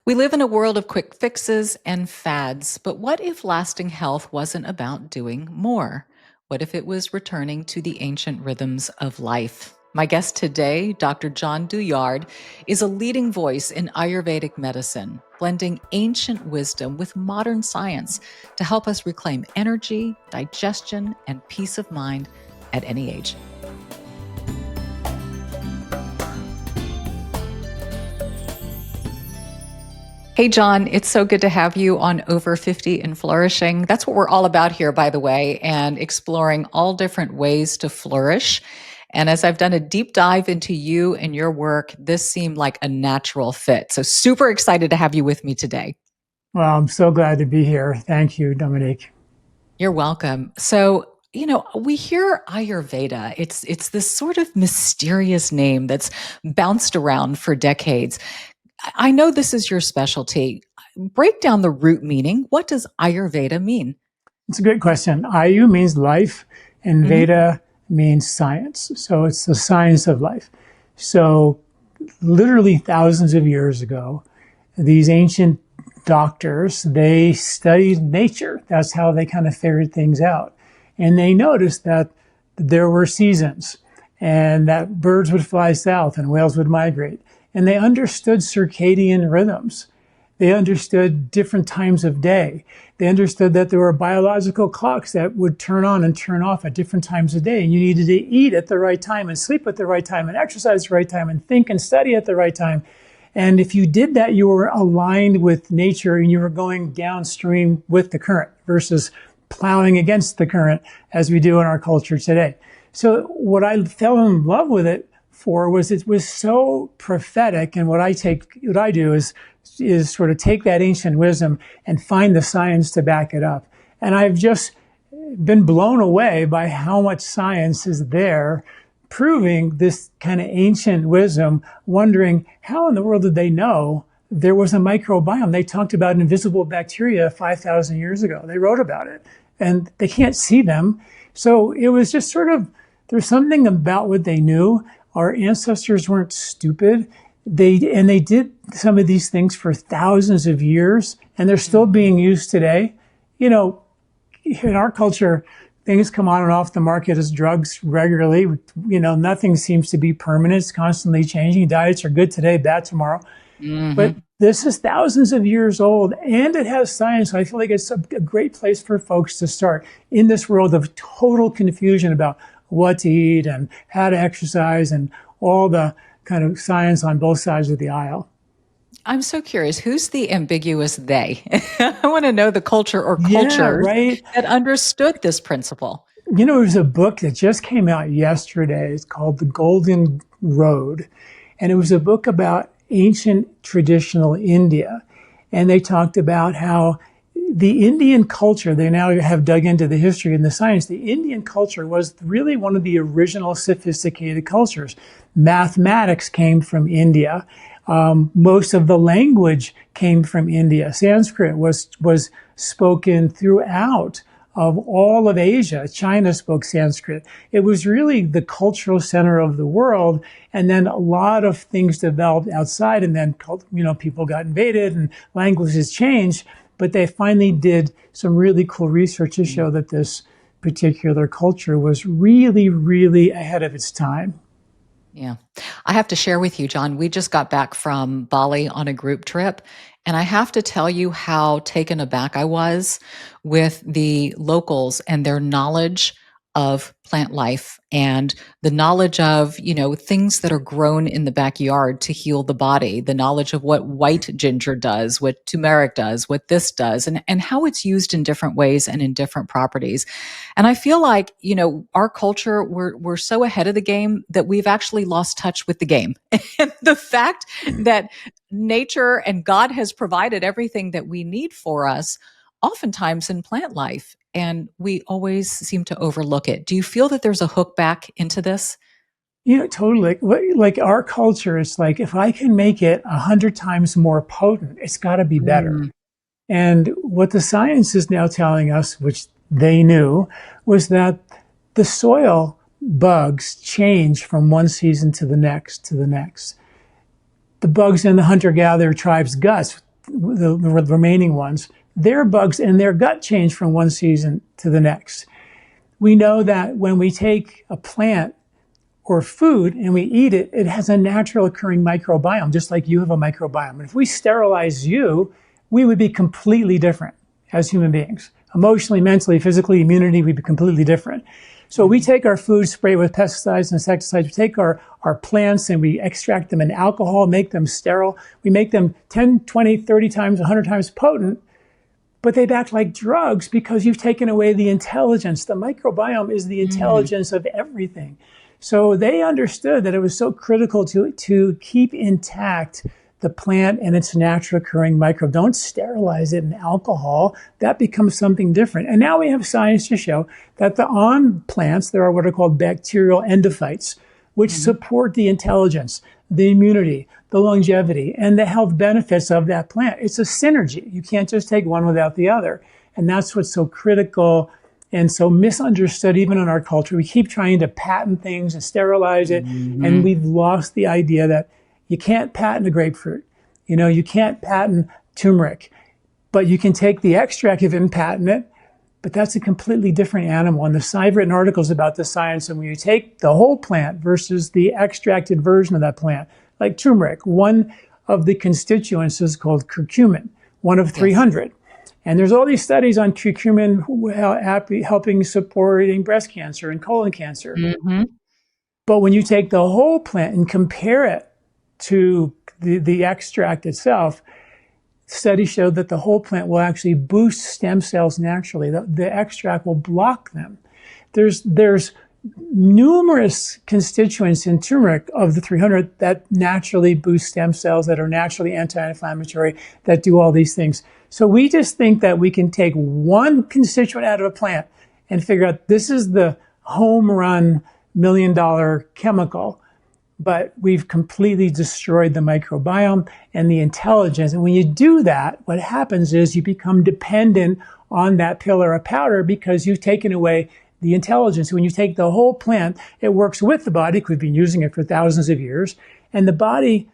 We live in a world of quick fixes and fads, but what if lasting health wasn't about doing more? What if it was returning to the ancient rhythms of life? My guest today, Dr. John Douillard, is a leading voice in Ayurvedic medicine, blending ancient wisdom with modern science to help us reclaim energy, digestion, and peace of mind at any age. Hey, John, it's so good to have you on Over 50 and Flourishing. That's what we're all about here, by the way, and exploring all different ways to flourish. And as I've done a deep dive into you and your work, this seemed like a natural fit. So super excited to have you with me today. Well, I'm so glad to be here. Thank you, Dominique. You're welcome. So, we hear Ayurveda. It's this sort of mysterious name that's bounced around for decades. I know this is your specialty. Break down the root meaning. What does Ayurveda mean? It's a great question. Ayu means life, and Veda means science. So it's the science of life. So literally thousands of years ago, these ancient doctors, they studied nature. That's how they kind of figured things out. And they noticed that there were seasons and that birds would fly south and whales would migrate. And they understood circadian rhythms. They understood different times of day. They understood that there were biological clocks that would turn on and turn off at different times of day. And you needed to eat at the right time and sleep at the right time and exercise at the right time and think and study at the right time. And if you did that, you were aligned with nature and you were going downstream with the current versus plowing against the current as we do in our culture today. So what I fell in love with it for was it was so prophetic, and what I do is sort of take that ancient wisdom and find the science to back it up. And I've just been blown away by how much science is there proving this kind of ancient wisdom, wondering how in the world did they know there was a microbiome? They talked about invisible bacteria 5,000 years ago. They wrote about it and they can't see them. So it was just sort of, there's something about what they knew. Our ancestors weren't stupid. They did some of these things for thousands of years, and they're still being used today. In our culture, things come on and off the market as drugs regularly. Nothing seems to be permanent. It's constantly changing. Diets are good today, bad tomorrow. But this is thousands of years old, and it has science. So I feel like it's a great place for folks to start in this world of total confusion about what to eat and how to exercise and all the kind of science on both sides of the aisle. I'm so curious, who's the ambiguous they? I want to know the culture or cultures that understood this principle. There's a book that just came out yesterday. It's called The Golden Road. And it was a book about ancient traditional India. And they talked about how the Indian culture, they now have dug into the history and the science. The Indian culture was really one of the original sophisticated cultures. Mathematics came from India. Most of the language came from India. Sanskrit was spoken throughout of all of Asia. China spoke Sanskrit. It was really the cultural center of the world. And then a lot of things developed outside, and then, people got invaded and languages changed. But they finally did some really cool research to show that this particular culture was really, really ahead of its time. Yeah. I have to share with you, John, we just got back from Bali on a group trip, and I have to tell you how taken aback I was with the locals and their knowledge of plant life and the knowledge of, things that are grown in the backyard to heal the body, the knowledge of what white ginger does, what turmeric does, what this does, and how it's used in different ways and in different properties. And I feel like, our culture, we're so ahead of the game that we've actually lost touch with the game. And the fact that nature and God has provided everything that we need for us, oftentimes in plant life, and we always seem to overlook it. Do you feel that there's a hook back into this? Totally. Like our culture is like, if I can make it 100 times more potent, it's got to be better. And what the science is now telling us, which they knew, was that the soil bugs change from one season to the next to the next. The bugs in the hunter-gatherer tribe's guts the remaining ones, their bugs and their gut change from one season to the next. We know that when we take a plant or food and we eat it, it has a natural occurring microbiome, just like you have a microbiome. And if we sterilize you, we would be completely different as human beings. Emotionally, mentally, physically, immunity, we'd be completely different. So we take our food, spray it with pesticides and insecticides. We take our plants and we extract them in alcohol, make them sterile. We make them 10, 20, 30 times, 100 times potent, but they act like drugs because you've taken away the intelligence. The microbiome is the intelligence of everything. So they understood that it was so critical to keep intact the plant and its natural occurring microbe. Don't sterilize it in alcohol. That becomes something different. And now we have science to show that on plants, there are what are called bacterial endophytes, which support the intelligence, the immunity, the longevity, and the health benefits of that plant. It's a synergy. You can't just take one without the other. And that's what's so critical and so misunderstood even in our culture. We keep trying to patent things and sterilize it, and we've lost the idea that you can't patent a grapefruit. You know, you can't patent turmeric, but you can take the extract of it and patent it, but that's a completely different animal. And I've written articles about the science, and when you take the whole plant versus the extracted version of that plant, like turmeric, one of the constituents is called curcumin, one of 300. And there's all these studies on curcumin helping supporting breast cancer and colon cancer. But when you take the whole plant and compare it to the extract itself, studies showed that the whole plant will actually boost stem cells naturally. The extract will block them. There's numerous constituents in turmeric of the 300 that naturally boost stem cells, that are naturally anti-inflammatory, that do all these things. So we just think that we can take one constituent out of a plant and figure out this is the home run $1 million chemical, but we've completely destroyed the microbiome and the intelligence. And when you do that, what happens is you become dependent on that pill or a powder because you've taken away the intelligence. When you take the whole plant, it works with the body. We've been using it for thousands of years. And the body,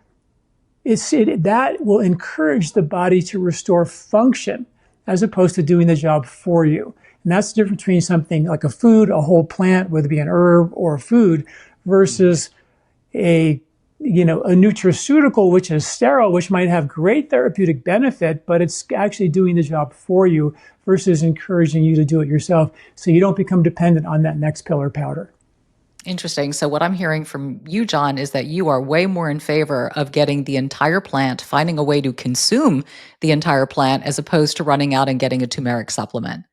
that will encourage the body to restore function as opposed to doing the job for you. And that's the difference between something like a food, a whole plant, whether it be an herb or a food, versus a nutraceutical, which is sterile, which might have great therapeutic benefit, but it's actually doing the job for you versus encouraging you to do it yourself so you don't become dependent on that next pill or powder. Interesting. So what I'm hearing from you, John, is that you are way more in favor of getting the entire plant, finding a way to consume the entire plant as opposed to running out and getting a turmeric supplement.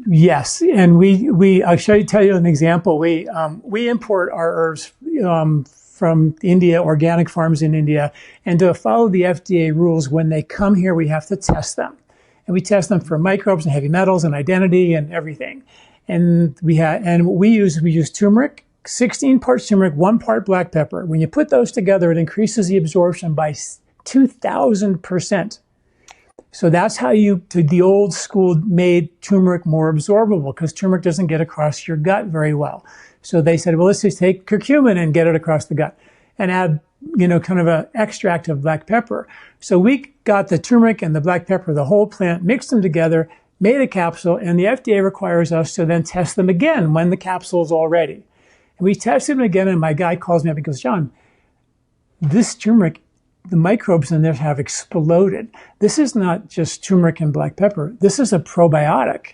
Yes, and I'll tell you an example. We import our herbs from India, organic farms in India, and to follow the FDA rules, when they come here, we have to test them, and we test them for microbes and heavy metals and identity and everything. And we use turmeric, 16 parts turmeric, 1 part black pepper. When you put those together, it increases the absorption by 2,000%. So that's how the old school made turmeric more absorbable, because turmeric doesn't get across your gut very well. So they said, well, let's just take curcumin and get it across the gut and add, kind of an extract of black pepper. So we got the turmeric and the black pepper, the whole plant, mixed them together, made a capsule, and the FDA requires us to then test them again when the capsule is all ready. And we tested them again, and my guy calls me up and goes, John, this turmeric, the microbes in there have exploded. This is not just turmeric and black pepper. This is a probiotic.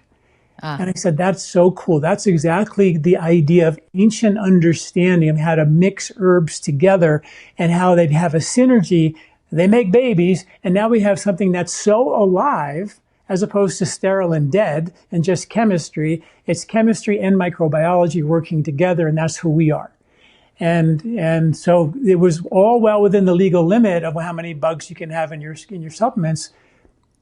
And I said, that's so cool. That's exactly the idea of ancient understanding of how to mix herbs together and how they'd have a synergy. They make babies, and now we have something that's so alive as opposed to sterile and dead and just chemistry. It's chemistry and microbiology working together, and that's who we are. And so it was all well within the legal limit of how many bugs you can have in your supplements,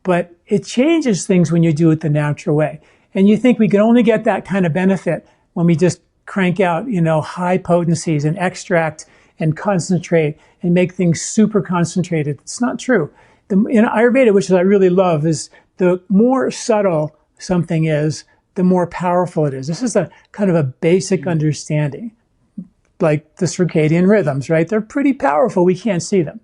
but it changes things when you do it the natural way. And you think we can only get that kind of benefit when we just crank out, high potencies and extract and concentrate and make things super concentrated. It's not true. In Ayurveda, which I really love, is the more subtle something is, the more powerful it is. This is a kind of a basic understanding, like the circadian rhythms, right? They're pretty powerful. We can't see them.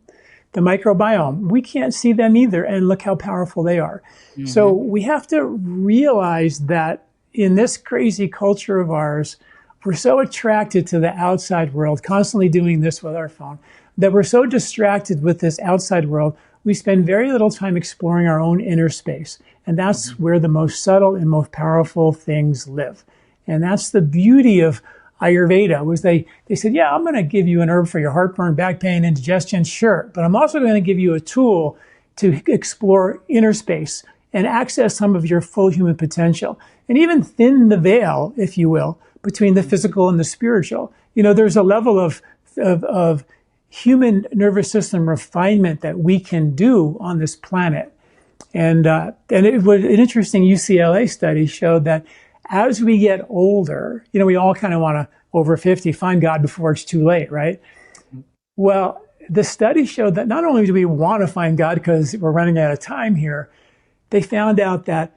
the microbiome. We can't see them either, and look how powerful they are. So we have to realize that in this crazy culture of ours, we're so attracted to the outside world, constantly doing this with our phone, that we're so distracted with this outside world, we spend very little time exploring our own inner space. And that's where the most subtle and most powerful things live. And that's the beauty of Ayurveda, was they said, yeah, I'm going to give you an herb for your heartburn, back pain, indigestion, sure. But I'm also going to give you a tool to explore inner space and access some of your full human potential, and even thin the veil, if you will, between the physical and the spiritual. You know, there's a level of human nervous system refinement that we can do on this planet. And it was an interesting UCLA study showed that as we get older, you know, we all kind of want to, over 50, find God before it's too late, right? Well, the study showed that not only do we want to find God because we're running out of time here, they found out that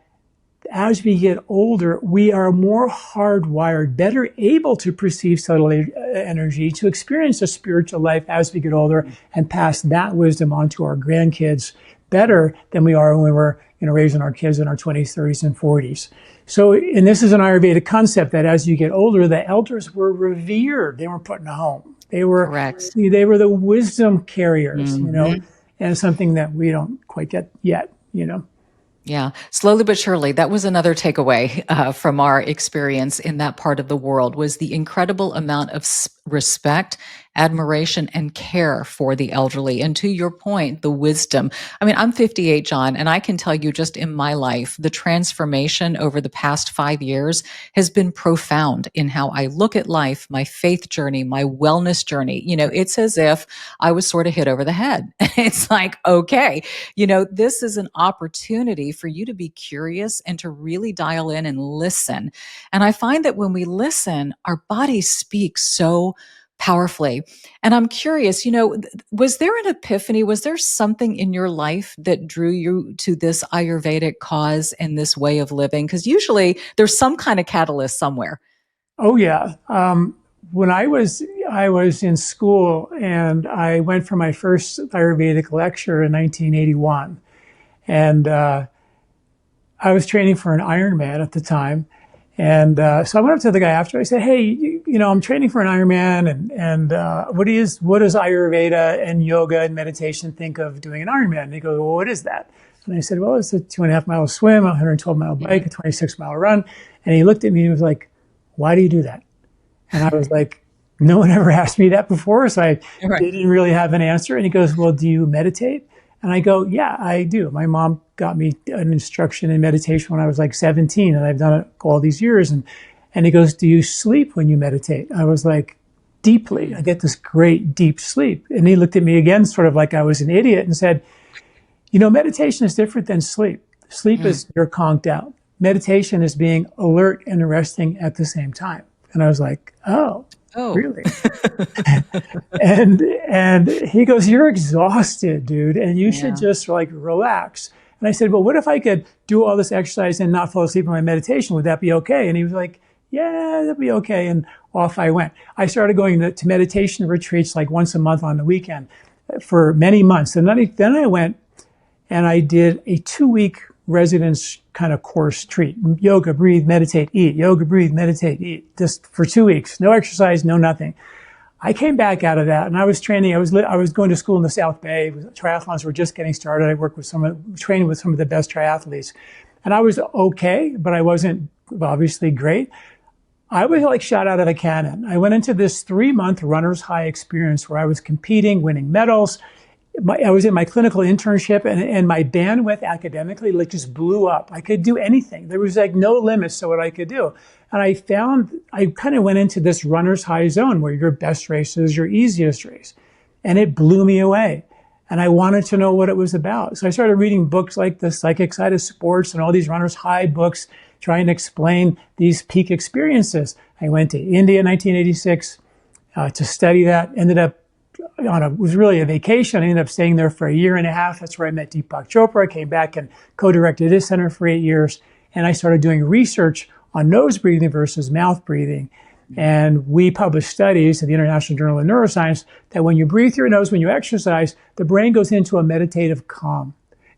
as we get older, we are more hardwired, better able to perceive subtle energy, to experience a spiritual life as we get older and pass that wisdom on to our grandkids better than we are when we were, you know, raising our kids in our 20s, 30s, and 40s. So, and this is an Ayurvedic concept that as you get older, the elders were revered. They weren't put in a home. They were, Correct. they were the wisdom carriers, you know, and it's something that we don't quite get yet, you know. Yeah, slowly but surely. That was another takeaway from our experience in that part of the world, was the incredible amount of respect, admiration, and care for the elderly. And to your point, the wisdom. I mean, I'm 58, John, and I can tell you just in my life, the transformation over the past 5 years has been profound in how I look at life, my faith journey, my wellness journey. You know, it's as if I was sort of hit over the head. It's like, okay, you know, this is an opportunity for you to be curious and to really dial in and listen. And I find that when we listen, our bodies speak so powerfully. And I'm curious, you know, was there an epiphany? Was there something in your life that drew you to this Ayurvedic cause and this way of living? Because usually there's some kind of catalyst somewhere. Oh yeah. When I was in school, and I went for my first Ayurvedic lecture in 1981, and I was training for an Ironman at the time. And so I went up to the guy after. I said, "Hey, you know, I'm training for an Ironman, and what does Ayurveda and yoga and meditation think of doing an Ironman?" And he goes, "Well, what is that?" And I said, "Well, it's a 2.5-mile swim, a 112-mile bike, a 26-mile run." And he looked at me and he was like, "Why do you do that?" And I was like, "No one ever asked me that before," so I didn't really have an answer. And he goes, "Well, do you meditate?" And I go, "Yeah, I do. My mom got me an instruction in meditation when I was like 17, and I've done it all these years." And he goes, "Do you sleep when you meditate?" I was like, "Deeply. I get this great deep sleep." And he looked at me again, sort of like I was an idiot, and said, "You know, meditation is different than sleep. Sleep is you're conked out. Meditation is being alert and resting at the same time." And I was like, "Oh. Really?" and he goes, "You're exhausted, dude, and you should just like relax." And I said, "Well, what if I could do all this exercise and not fall asleep in my meditation? Would that be okay?" And he was like, "Yeah, that'd be okay." And off I went. I started going to meditation retreats like once a month on the weekend for many months. And then I went and I did a 2-week residence kind of course treat. Yoga, breathe, meditate, eat. Yoga, breathe, meditate, eat. Just for 2 weeks. No exercise, no nothing. I came back out of that, and I was training. I was going to school in the South Bay. Triathlons were just getting started. I worked with training with some of the best triathletes. And I was okay, but I wasn't obviously great. I was like shot out of a cannon. I went into this 3-month runner's high experience where I was competing, winning medals. I was in my clinical internship, and my bandwidth academically like just blew up. I could do anything. There was like no limits to what I could do. And I kind of went into this runner's high zone where your best race is your easiest race. And it blew me away. And I wanted to know what it was about. So I started reading books like The Psychic Side of Sports and all these runner's high books trying to explain these peak experiences. I went to India in 1986 to study that. Was really a vacation. I ended up staying there for 1.5 years. That's where I met Deepak Chopra. I came back and co-directed his center for 8 years. And I started doing research on nose breathing versus mouth breathing. And we published studies in the International Journal of Neuroscience that when you breathe through your nose, when you exercise, the brain goes into a meditative calm,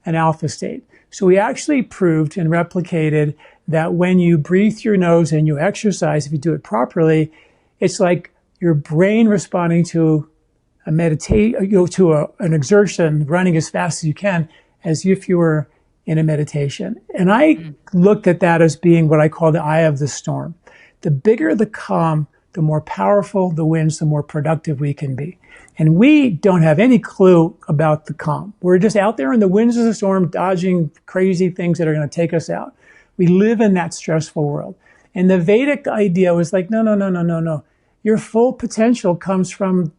an alpha state. So we actually proved and replicated that when you breathe through your nose and you exercise, if you do it properly, it's like your brain responding to an exertion, running as fast as you can, as if you were in a meditation. And I looked at that as being what I call the eye of the storm. The bigger the calm, the more powerful the winds, the more productive we can be. And we don't have any clue about the calm. We're just out there in the winds of the storm, dodging crazy things that are going to take us out. We live in that stressful world. And the Vedic idea was like, no. Your full potential comes from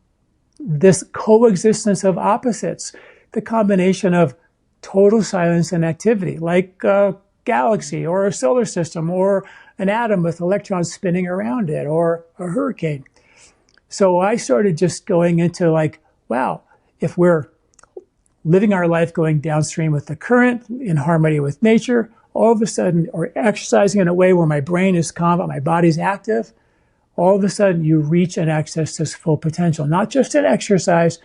this coexistence of opposites, the combination of total silence and activity, like a galaxy or a solar system or an atom with electrons spinning around it or a hurricane. So I started just going into like, wow, if we're living our life going downstream with the current in harmony with nature, all of a sudden, or exercising in a way where my brain is calm but my body's active, all of a sudden you reach and access this full potential, not just in exercise,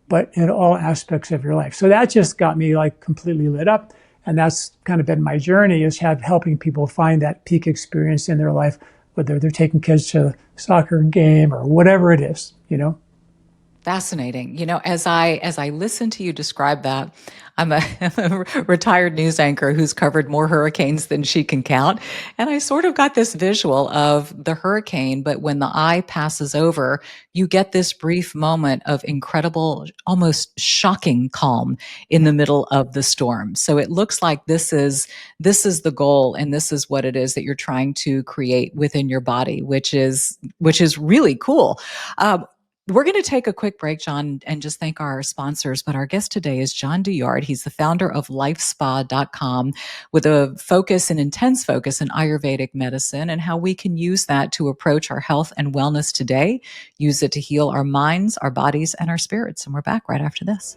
but in all aspects of your life. So that just got me like completely lit up. And that's kind of been my journey, is helping people find that peak experience in their life, whether they're taking kids to a soccer game or whatever it is, Fascinating. As I listen to you describe that, I'm a retired news anchor who's covered more hurricanes than she can count. And I sort of got this visual of the hurricane, but when the eye passes over, you get this brief moment of incredible, almost shocking calm in the middle of the storm. So it looks like this is the goal, and this is what it is that you're trying to create within your body, which is really cool. We're going to take a quick break, John, and just thank our sponsors. But our guest today is John Douillard. He's the founder of lifespa.com, with an intense focus in Ayurvedic medicine and how we can use that to approach our health and wellness today, use it to heal our minds, our bodies, and our spirits. And we're back right after this.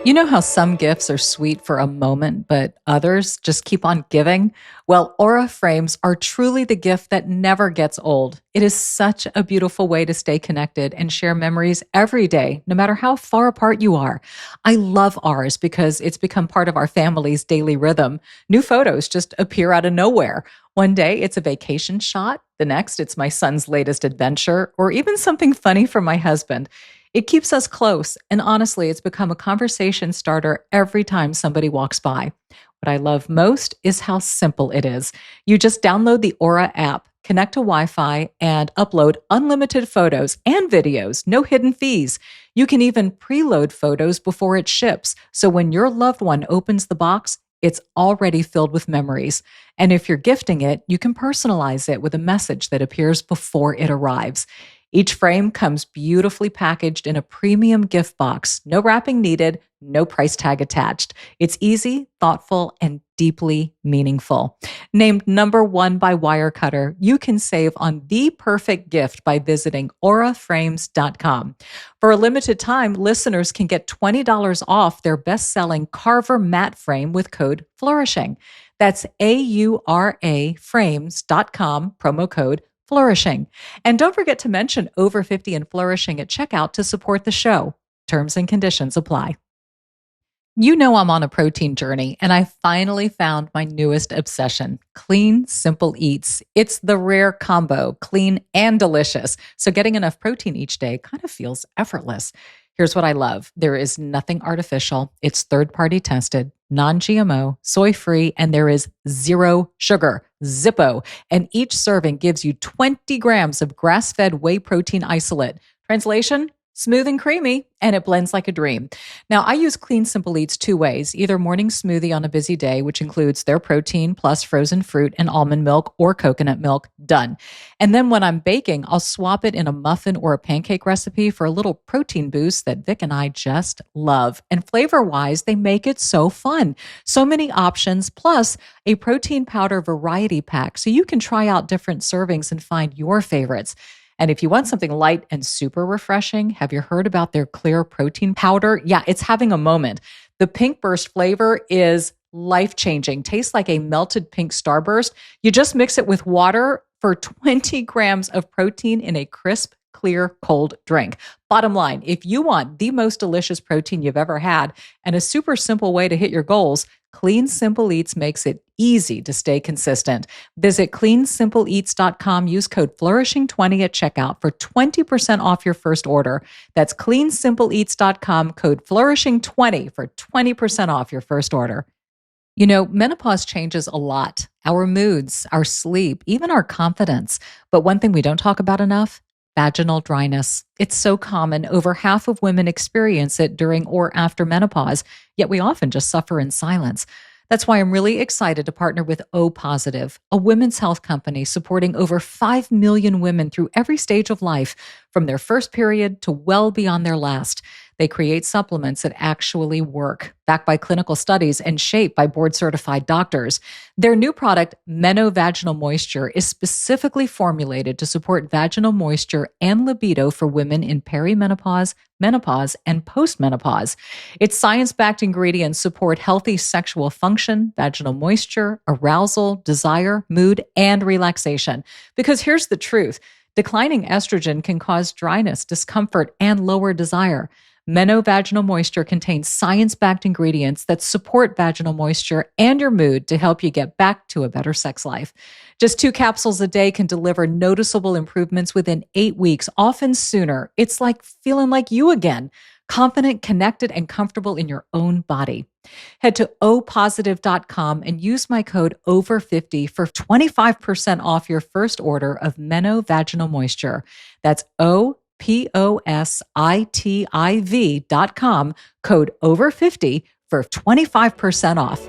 You know how some gifts are sweet for a moment, but others just keep on giving? Well, Aura frames are truly the gift that never gets old. It is such a beautiful way to stay connected and share memories every day, no matter how far apart you are. I love ours because it's become part of our family's daily rhythm. New photos just appear out of nowhere. One day it's a vacation shot, the next it's my son's latest adventure, or even something funny from my husband. It keeps us close, and honestly, it's become a conversation starter every time somebody walks by. What I love most is how simple it is. You just download the Aura app, connect to Wi-Fi, and upload unlimited photos and videos, no hidden fees. You can even preload photos before it ships, so when your loved one opens the box, it's already filled with memories. And if you're gifting it, you can personalize it with a message that appears before it arrives. Each frame comes beautifully packaged in a premium gift box. No wrapping needed, no price tag attached. It's easy, thoughtful, and deeply meaningful. Named #1 by Wirecutter, you can save on the perfect gift by visiting auraframes.com. For a limited time, listeners can get $20 off their best-selling Carver matte frame with code Flourishing. That's AURA frames.com, promo code Flourishing. And don't forget to mention Over 50 and Flourishing at checkout to support the show. Terms and conditions apply. You know I'm on a protein journey, and I finally found my newest obsession, Clean Simple Eats. It's the rare combo, clean and delicious. So getting enough protein each day kind of feels effortless. Here's what I love. There is nothing artificial. It's third-party tested, non-GMO, soy-free, and there is zero sugar, Zippo. And each serving gives you 20 grams of grass-fed whey protein isolate. Translation? Smooth and creamy, and it blends like a dream. Now, I use Clean Simple Eats two ways, either morning smoothie on a busy day, which includes their protein plus frozen fruit and almond milk or coconut milk, done. And then when I'm baking, I'll swap it in a muffin or a pancake recipe for a little protein boost that Vic and I just love. And flavor-wise, they make it so fun. So many options, plus a protein powder variety pack, so you can try out different servings and find your favorites. And if you want something light and super refreshing, have you heard about their clear protein powder? Yeah, it's having a moment. The pink burst flavor is life-changing. Tastes like a melted pink starburst. You just mix it with water, for 20 grams of protein in a crisp, clear, cold drink. Bottom line, if you want the most delicious protein you've ever had and a super simple way to hit your goals, Clean Simple Eats makes it easy to stay consistent. Visit cleansimpleeats.com, use code Flourishing20 at checkout for 20% off your first order. That's cleansimpleeats.com, code Flourishing20 for 20% off your first order. You know, menopause changes a lot, our moods, our sleep, even our confidence. But one thing we don't talk about enough, vaginal dryness. It's so common. Over half of women experience it during or after menopause, yet we often just suffer in silence. That's why I'm really excited to partner with O Positive, a women's health company supporting over 5 million women through every stage of life, from their first period to well beyond their last. They create supplements that actually work, backed by clinical studies and shaped by board-certified doctors. Their new product, Meno Vaginal Moisture, is specifically formulated to support vaginal moisture and libido for women in perimenopause, menopause, and postmenopause. Its science-backed ingredients support healthy sexual function, vaginal moisture, arousal, desire, mood, and relaxation. Because here's the truth. Declining estrogen can cause dryness, discomfort, and lower desire. Meno Vaginal Moisture contains science-backed ingredients that support vaginal moisture and your mood to help you get back to a better sex life. Just 2 capsules a day can deliver noticeable improvements within 8 weeks, often sooner. It's like feeling like you again, confident, connected, and comfortable in your own body. Head to opositive.com and use my code OVER50 for 25% off your first order of Meno Vaginal Moisture. That's OPOSITIV.com, code OVER50 for 25% off.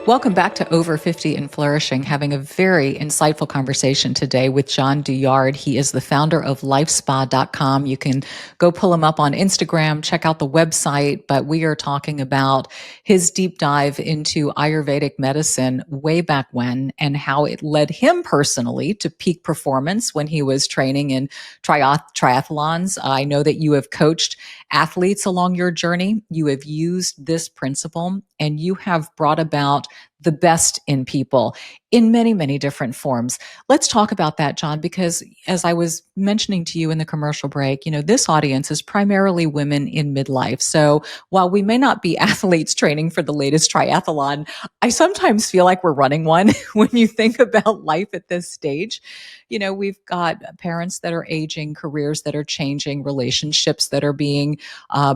Welcome back to Over 50 and Flourishing, having a very insightful conversation today with John Douillard. He is the founder of lifespa.com. You can go pull him up on Instagram, check out the website, but we are talking about his deep dive into Ayurvedic medicine way back when and how it led him personally to peak performance when he was training in triathlons. I know that you have coached athletes along your journey. You have used this principle and you have brought about the best in people in many, many different forms. Let's talk about that, John, because as I was mentioning to you in the commercial break, you know, this audience is primarily women in midlife. So while we may not be athletes training for the latest triathlon, I sometimes feel like we're running one when you think about life at this stage. You know, we've got parents that are aging, careers that are changing, relationships that are being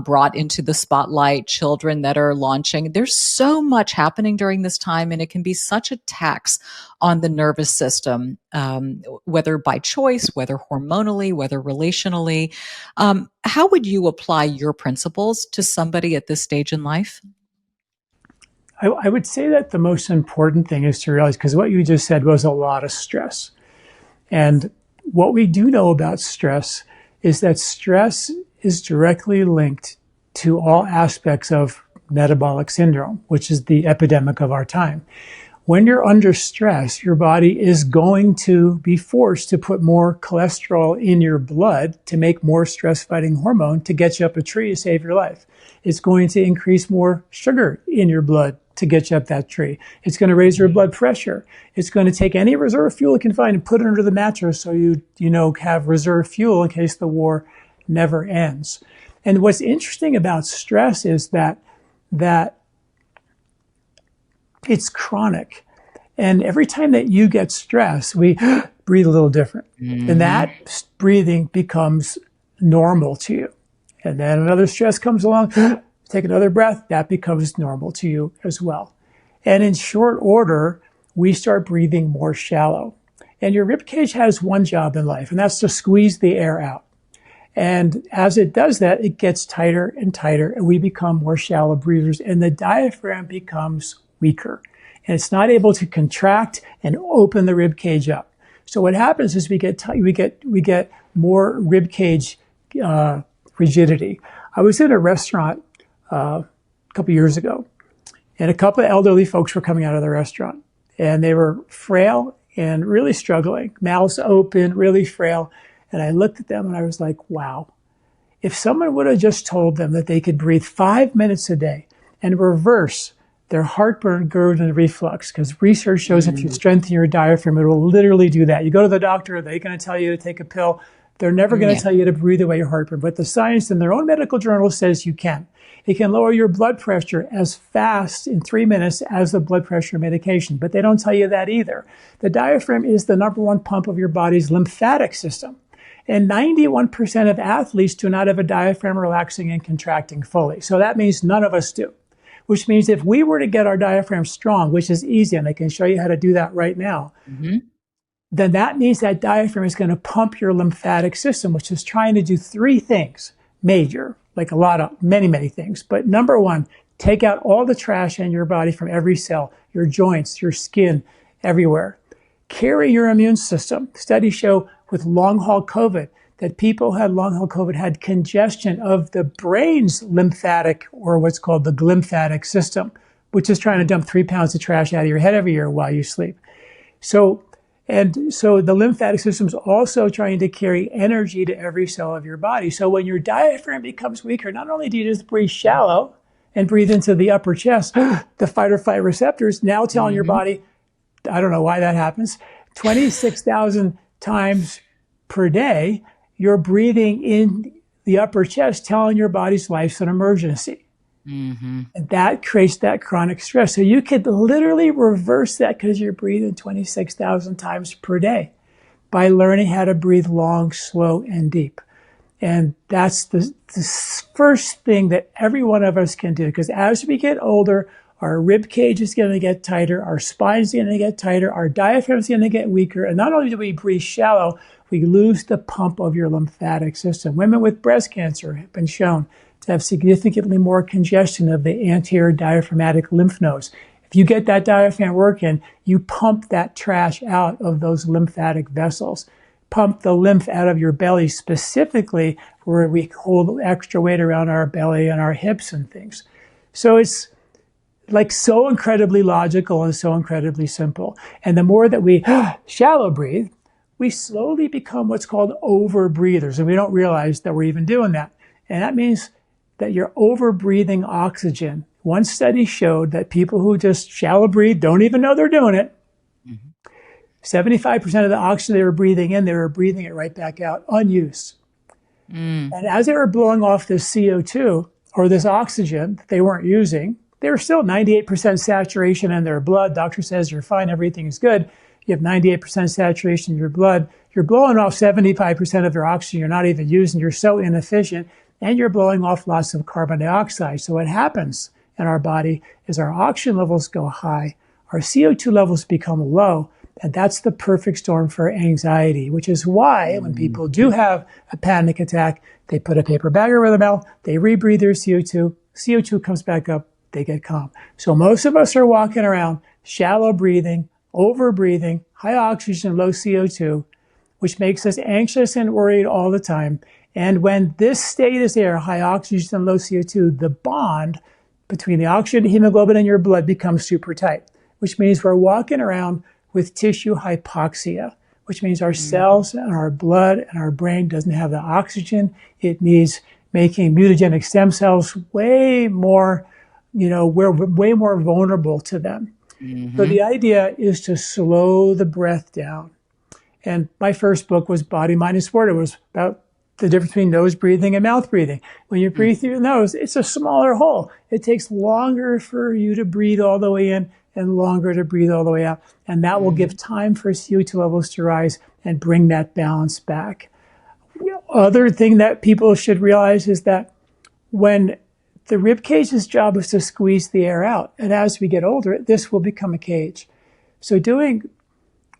brought into the spotlight, children that are launching. There's so much happening during this time, and it can be such a tax on the nervous system, whether by choice, whether hormonally, whether relationally. How would you apply your principles to somebody at this stage in life? I would say that the most important thing is to realize, because what you just said was a lot of stress. And what we do know about stress is that stress is directly linked to all aspects of metabolic syndrome, which is the epidemic of our time. When you're under stress, your body is going to be forced to put more cholesterol in your blood to make more stress-fighting hormone to get you up a tree to save your life. It's going to increase more sugar in your blood to get you up that tree. It's going to raise your blood pressure. It's going to take any reserve fuel it can find and put it under the mattress so you have reserve fuel in case the war never ends. And what's interesting about stress is that it's chronic. And every time that you get stressed, we breathe a little different. Mm-hmm. And that breathing becomes normal to you. And then another stress comes along, take another breath, that becomes normal to you as well. And in short order, we start breathing more shallow. And your ribcage has one job in life, and that's to squeeze the air out. And as it does that, it gets tighter and tighter, and we become more shallow breathers, and the diaphragm becomes weaker. And it's not able to contract and open the rib cage up. So what happens is we get more rib cage rigidity. I was in a restaurant a couple years ago, and a couple of elderly folks were coming out of the restaurant, and they were frail and really struggling, mouths open, really frail. And I looked at them and I was like, wow, if someone would have just told them that they could breathe 5 minutes a day and reverse their heartburn, GERD, and reflux, because research shows if you strengthen your diaphragm, it will literally do that. You go to the doctor, they're going to tell you to take a pill. They're never going to tell you to breathe away your heartburn. But the science in their own medical journal says you can. It can lower your blood pressure as fast in 3 minutes as the blood pressure medication. But they don't tell you that either. The diaphragm is the number one pump of your body's lymphatic system. And 91% of athletes do not have a diaphragm relaxing and contracting fully. So that means none of us do. Which means if we were to get our diaphragm strong, which is easy, and I can show you how to do that right now, then that means that diaphragm is going to pump your lymphatic system, which is trying to do 3 things major, like many things. But number 1, take out all the trash in your body from every cell, your joints, your skin, everywhere. Carry your immune system. Studies show with long-haul COVID that people who had long-haul COVID had congestion of the brain's lymphatic, or what's called the glymphatic system, which is trying to dump 3 pounds of trash out of your head every year while you sleep. So the lymphatic system is also trying to carry energy to every cell of your body. So when your diaphragm becomes weaker, not only do you just breathe shallow and breathe into the upper chest, the fight or flight receptors now telling your body, I don't know why that happens, 26,000 times per day, you're breathing in the upper chest, telling your body's life's an emergency. And that creates that chronic stress. So you could literally reverse that because you're breathing 26,000 times per day by learning how to breathe long, slow, and deep. And that's the first thing that every one of us can do, because as we get older, our rib cage is going to get tighter, our spine is going to get tighter, our diaphragm is going to get weaker, and not only do we breathe shallow, we lose the pump of your lymphatic system. Women with breast cancer have been shown to have significantly more congestion of the anterior diaphragmatic lymph nodes. If you get that diaphragm working, you pump that trash out of those lymphatic vessels. Pump the lymph out of your belly, specifically where we hold extra weight around our belly and our hips and things. So it's like so incredibly logical and so incredibly simple. And the more that we shallow breathe, we slowly become what's called over breathers. And we don't realize that we're even doing that. And that means that you're over breathing oxygen. One study showed that people who just shallow breathe don't even know they're doing it. 75% of the oxygen they were breathing in, they were breathing it right back out, unused. And as they were blowing off this CO2 or this oxygen that they weren't using, they were still 98% saturation in their blood. Doctor says you're fine, everything's good. You have 98% saturation in your blood. You're blowing off 75% of your oxygen you're not even using. You're so inefficient, and you're blowing off lots of carbon dioxide. So what happens in our body is our oxygen levels go high, our CO2 levels become low, and that's the perfect storm for anxiety, which is why when people do have a panic attack, they put a paper bag over their mouth, they rebreathe their CO2, CO2 comes back up, they get calm. So most of us are walking around shallow breathing, over breathing, high oxygen, low CO2, which makes us anxious and worried all the time. And when this state is there, high oxygen and low CO2, the bond between the oxygen and hemoglobin in your blood becomes super tight, which means we're walking around with tissue hypoxia, which means our cells and our blood and our brain doesn't have the oxygen it needs, making mutagenic stem cells way more, we're way more vulnerable to them. So the idea is to slow the breath down. And my first book was Body, Mind, and Sport. It was about the difference between nose breathing and mouth breathing. When you breathe through your nose, it's a smaller hole. It takes longer for you to breathe all the way in and longer to breathe all the way out. And that will give time for CO2 levels to rise and bring that balance back. Other thing that people should realize is that when the rib cage's job is to squeeze the air out, and as we get older, this will become a cage. So doing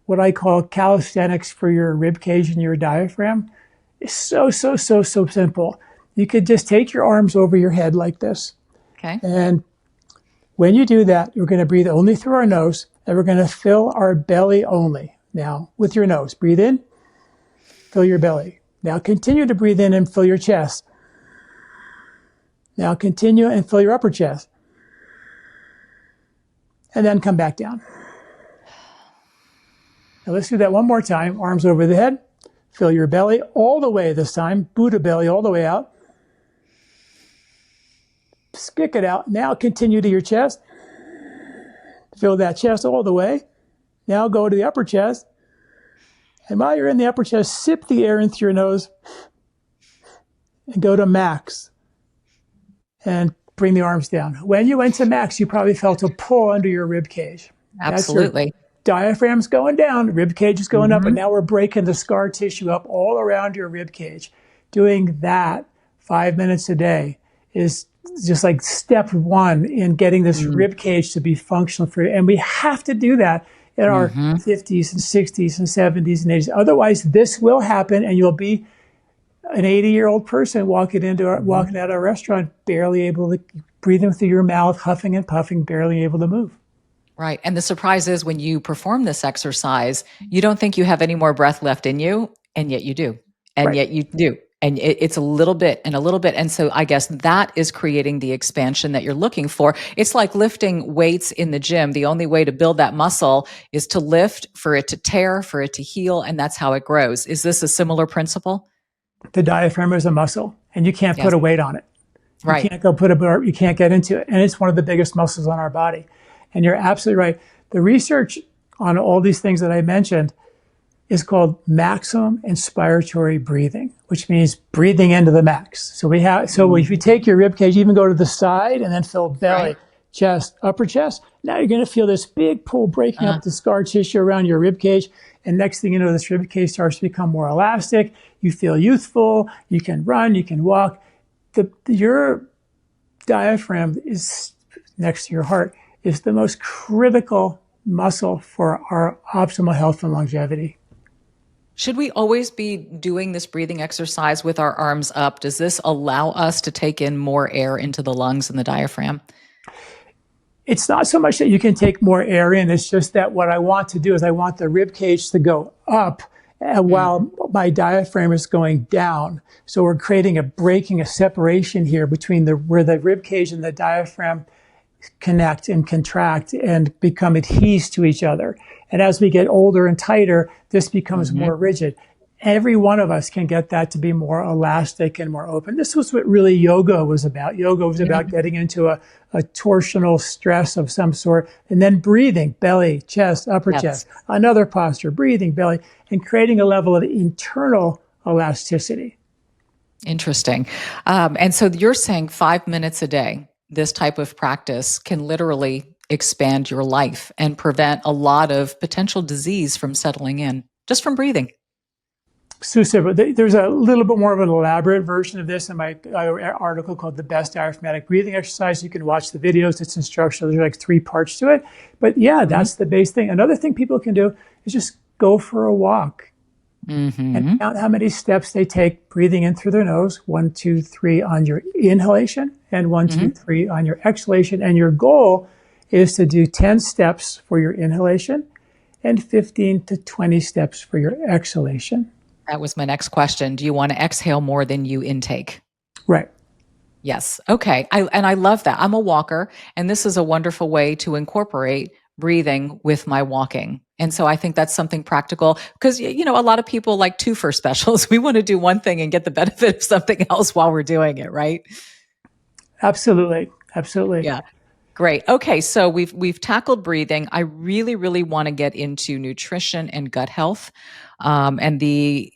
what I call calisthenics for your rib cage and your diaphragm is so simple. You could just take your arms over your head like this. Okay. And when you do that, you're going to breathe only through our nose, and we're going to fill our belly only. Now, with your nose, breathe in, fill your belly. Now continue to breathe in and fill your chest. Now continue and fill your upper chest. And then come back down. Now let's do that one more time. Arms over the head. Fill your belly all the way this time. Buddha belly all the way out. Stick it out. Now continue to your chest. Fill that chest all the way. Now go to the upper chest. And while you're in the upper chest, sip the air in through your nose and go to max. And bring the arms down. When you went to max, you probably felt a pull under your rib cage. Absolutely. Diaphragm's going down, rib cage is going up, but now we're breaking the scar tissue up all around your rib cage. Doing that 5 minutes a day is just like step one in getting this rib cage to be functional for you. And we have to do that in our 50s and 60s and 70s and 80s. Otherwise, this will happen and you'll be an 80-year-old person walking out of a restaurant, barely able to breathe in through your mouth, huffing and puffing, barely able to move. Right. And the surprise is when you perform this exercise, you don't think you have any more breath left in you, and yet you do. And yet you do. And it's a little bit and a little bit. And so I guess that is creating the expansion that you're looking for. It's like lifting weights in the gym. The only way to build that muscle is to lift, for it to tear, for it to heal. And that's how it grows. Is this a similar principle? The diaphragm is a muscle, and you can't put a weight on it. You can't go you can't get into it. And it's one of the biggest muscles on our body. And you're absolutely right. The research on all these things that I mentioned is called maximum inspiratory breathing, which means breathing into the max. So if you take your rib cage, even go to the side and then fill belly, chest, upper chest. Now you're going to feel this big pull breaking up the scar tissue around your rib cage. And next thing you know, this rib cage starts to become more elastic. You feel youthful. You can run. You can walk. Your diaphragm is next to your heart is the most critical muscle for our optimal health and longevity. Should we always be doing this breathing exercise with our arms up? Does this allow us to take in more air into the lungs and the diaphragm? It's not so much that you can take more air in. It's just that what I want to do is I want the rib cage to go up while my diaphragm is going down. So we're creating a separation here between where the rib cage and the diaphragm connect and contract and become adhesed to each other. And as we get older and tighter, this becomes more rigid. Every one of us can get that to be more elastic and more open. This was what really yoga was about. Yoga was about getting into a torsional stress of some sort, and then breathing, belly, chest, upper chest, another posture, breathing, belly, and creating a level of internal elasticity. Interesting. And so you're saying 5 minutes a day, this type of practice can literally expand your life and prevent a lot of potential disease from settling in just from breathing. So there's a little bit more of an elaborate version of this in my article called The Best Diaphragmatic Breathing Exercise. You can watch the videos. It's instructional. There's like 3 parts to it. But that's the base thing. Another thing people can do is just go for a walk and count how many steps they take breathing in through their nose. 1, 2, 3 on your inhalation and 1, 2, 3 on your exhalation. And your goal is to do 10 steps for your inhalation and 15 to 20 steps for your exhalation. That was my next question. Do you want to exhale more than you intake? Right. Yes. Okay. I love that. I'm a walker, and this is a wonderful way to incorporate breathing with my walking. And so I think that's something practical because, a lot of people like 2 for specials. We want to do one thing and get the benefit of something else while we're doing it, right? Absolutely. Absolutely. Yeah. Great. Okay. So we've tackled breathing. I really, really want to get into nutrition and gut health, and the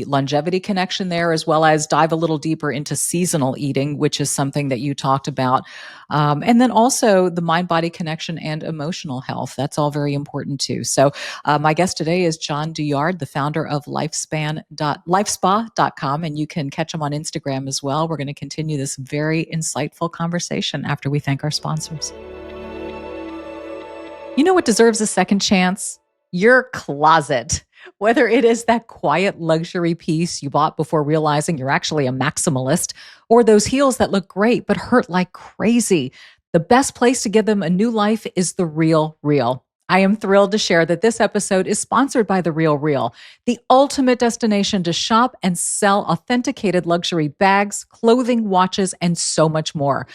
longevity connection there, as well as dive a little deeper into seasonal eating, which is something that you talked about. And then also the mind-body connection and emotional health. That's all very important too. So my guest today is John Douillard, the founder of lifespa.com, and you can catch him on Instagram as well. We're going to continue this very insightful conversation after we thank our sponsors. You know what deserves a second chance? Your closet. Whether it is that quiet luxury piece you bought before realizing you're actually a maximalist, or those heels that look great but hurt like crazy, the best place to give them a new life is The Real Real. I am thrilled to share that this episode is sponsored by The Real Real, the ultimate destination to shop and sell authenticated luxury bags, clothing, watches, and so much more.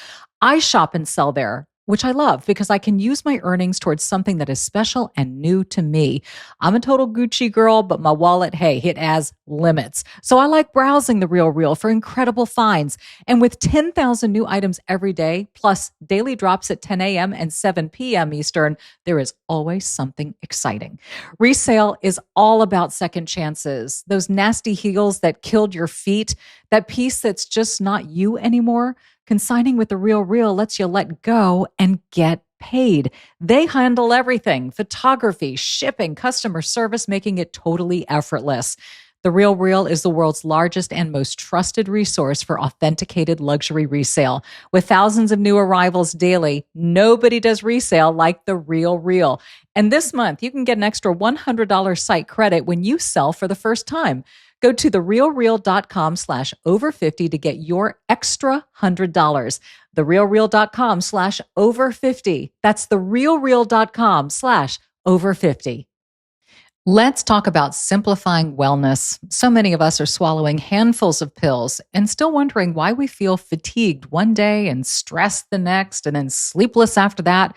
I shop and sell there which I love because I can use my earnings towards something that is special and new to me. I'm a total Gucci girl, but my wallet, hey, it has limits. So I like browsing The Real for incredible finds. And with 10,000 new items every day, plus daily drops at 10 a.m. and 7 p.m. Eastern, there is always something exciting. Resale is all about second chances. Those nasty heels that killed your feet, that piece that's just not you anymore. Consigning with The Real lets you let go and get paid. They handle everything: photography, shipping, customer service, making it totally effortless. The Real is the world's largest and most trusted resource for authenticated luxury resale. With thousands of new arrivals daily, nobody does resale like The Real. And this month, you can get an extra $100 site credit when you sell for the first time. Go to therealreal.com/over50 to get your extra $100. Therealreal.com/over50. That's therealreal.com/over50. Let's talk about simplifying wellness. So many of us are swallowing handfuls of pills and still wondering why we feel fatigued one day and stressed the next and then sleepless after that.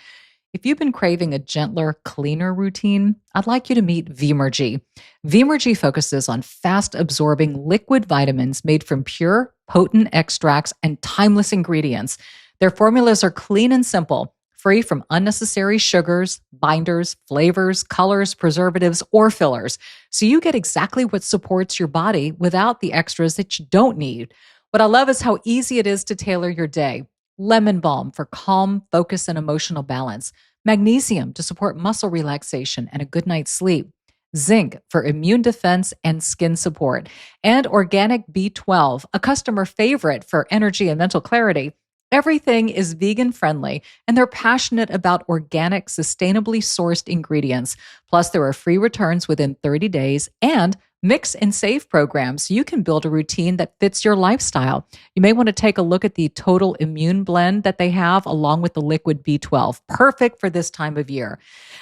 If you've been craving a gentler, cleaner routine, I'd like you to meet Vimergy. Vimergy focuses on fast-absorbing liquid vitamins made from pure, potent extracts and timeless ingredients. Their formulas are clean and simple, free from unnecessary sugars, binders, flavors, colors, preservatives, or fillers. So you get exactly what supports your body without the extras that you don't need. What I love is how easy it is to tailor your day. Lemon balm for calm, focus, and emotional balance. Magnesium to support muscle relaxation and a good night's sleep. Zinc for immune defense and skin support. And organic B12, a customer favorite for energy and mental clarity. Everything is vegan friendly, and they're passionate about organic, sustainably sourced ingredients. Plus, there are free returns within 30 days and mix and save programs so you can build a routine that fits your lifestyle. You may want to take a look at the Total Immune Blend that they have along with the Liquid B12. Perfect for this time of year.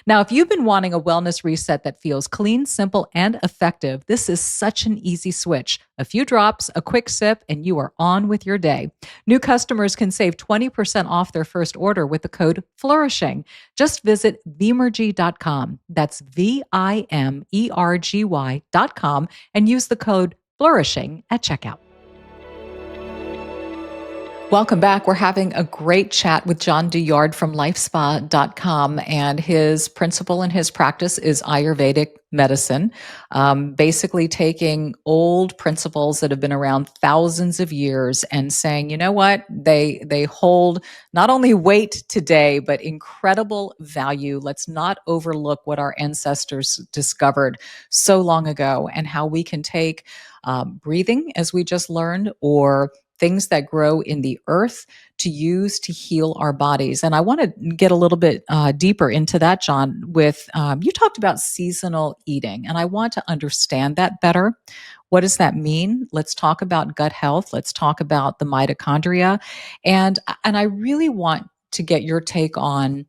Now, if you've been wanting a wellness reset that feels clean, simple, and effective, this is such an easy switch. A few drops, a quick sip, and you are on with your day. New customers can save 20% off their first order with the code Flourishing. Just visit Vimergy.com. That's Vimergy.com and use the code Flourishing at checkout. Welcome back. We're having a great chat with John Douillard from lifespa.com, and his principle and his practice is Ayurvedic medicine, basically taking old principles that have been around thousands of years and saying, you know what, they hold not only weight today, but incredible value. Let's not overlook what our ancestors discovered so long ago and how we can take breathing, as we just learned, or things that grow in the earth to use to heal our bodies. And I want to get a little bit deeper into that, John, with you talked about seasonal eating, and I want to understand that better. What does that mean? Let's talk about gut health. Let's talk about the mitochondria. And I really want to get your take on,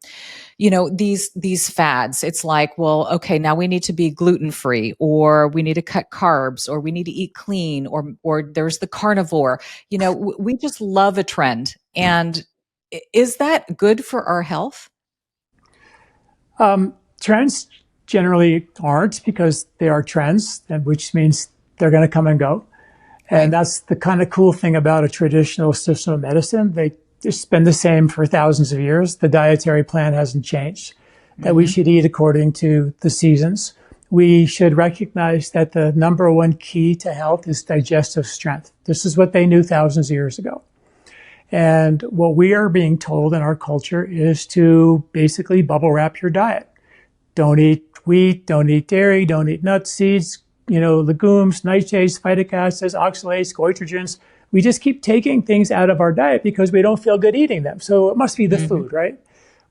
these fads. It's like, well, okay, now we need to be gluten-free, or we need to cut carbs, or we need to eat clean, or there's the carnivore. We just love a trend. And is that good for our health? Trends generally aren't, because they are trends, which means they're going to come and go. Right. And that's the kind of cool thing about a traditional system of medicine. It's been the same for thousands of years. The dietary plan hasn't changed, that we should eat according to the seasons. We should recognize that the number one key to health is digestive strength. This is what they knew thousands of years ago. And what we are being told in our culture is to basically bubble wrap your diet. Don't eat wheat, don't eat dairy, don't eat nuts, seeds, legumes, nightshades, phytic acids, oxalates, goitrogens. We just keep taking things out of our diet because we don't feel good eating them. So it must be the food, right?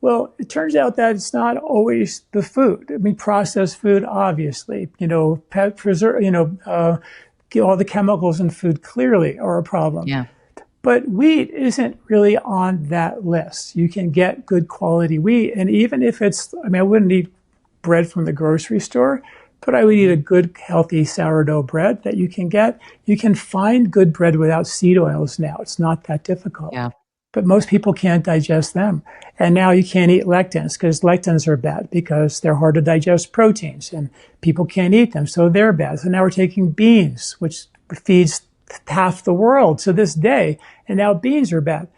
Well, it turns out that it's not always the food. I mean, processed food, obviously, all the chemicals in food clearly are a problem. Yeah. But wheat isn't really on that list. You can get good quality wheat. And even if I wouldn't eat bread from the grocery store, but I would eat a good, healthy sourdough bread that you can get. You can find good bread without seed oils now. It's not that difficult. Yeah. but most people can't digest them. And now you can't eat lectins because lectins are bad because they're hard to digest proteins and people can't eat them. So they're bad. So now we're taking beans, which feeds half the world to this day. And now beans are bad.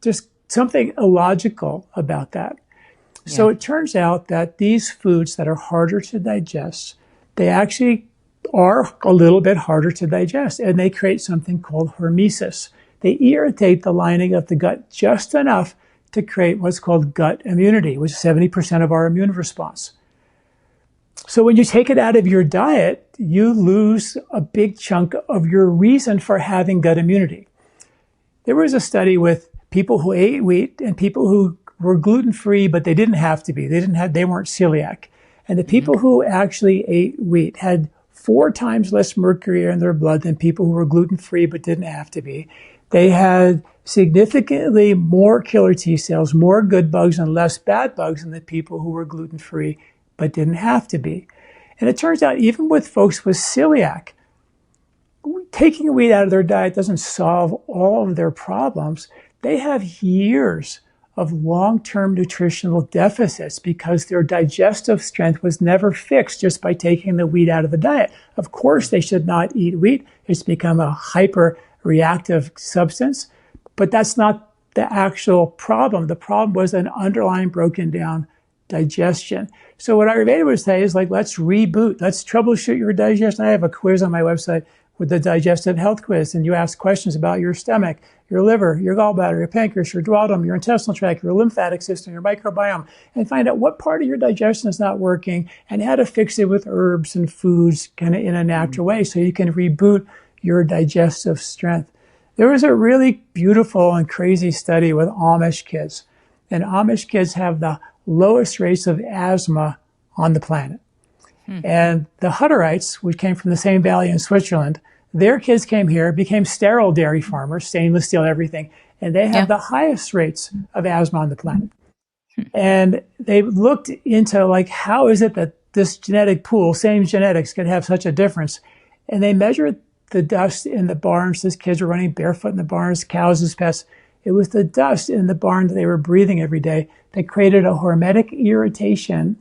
There's something illogical about that. Yeah. So it turns out that these foods that are harder to digest, they actually are a little bit harder to digest, and they create something called hormesis. They irritate the lining of the gut just enough to create what's called gut immunity, which is 70% of our immune response. So when you take it out of your diet, you lose a big chunk of your reason for having gut immunity. There was a study with people who ate wheat and people who were gluten-free, but they didn't have to be. They weren't celiac. And the people who actually ate wheat had 4 times less mercury in their blood than people who were gluten-free but didn't have to be. They had significantly more killer T cells, more good bugs and less bad bugs than the people who were gluten-free but didn't have to be. And it turns out even with folks with celiac, taking wheat out of their diet doesn't solve all of their problems. They have years of long-term nutritional deficits because their digestive strength was never fixed just by taking the wheat out of the diet. Of course, they should not eat wheat. It's become a hyper-reactive substance, but that's not the actual problem. The problem was an underlying broken down digestion. So what Ayurveda would say is like, let's reboot. Let's troubleshoot your digestion. I have a quiz on my website with the digestive health quiz, and you ask questions about your stomach, your liver, your gallbladder, your pancreas, your duodenum, your intestinal tract, your lymphatic system, your microbiome, and find out what part of your digestion is not working and how to fix it with herbs and foods kind of in a natural way so you can reboot your digestive strength. There was a really beautiful and crazy study with Amish kids, and Amish kids have the lowest rates of asthma on the planet. And the Hutterites, which came from the same valley in Switzerland, their kids came here, became sterile dairy farmers, stainless steel, everything, and they have the highest rates of asthma on the planet. And they looked into like, how is it that this genetic pool, same genetics, could have such a difference? And they measured the dust in the barns. These kids were running barefoot in the barns, cows as pests. It was the dust in the barn that they were breathing every day that created a hormetic irritation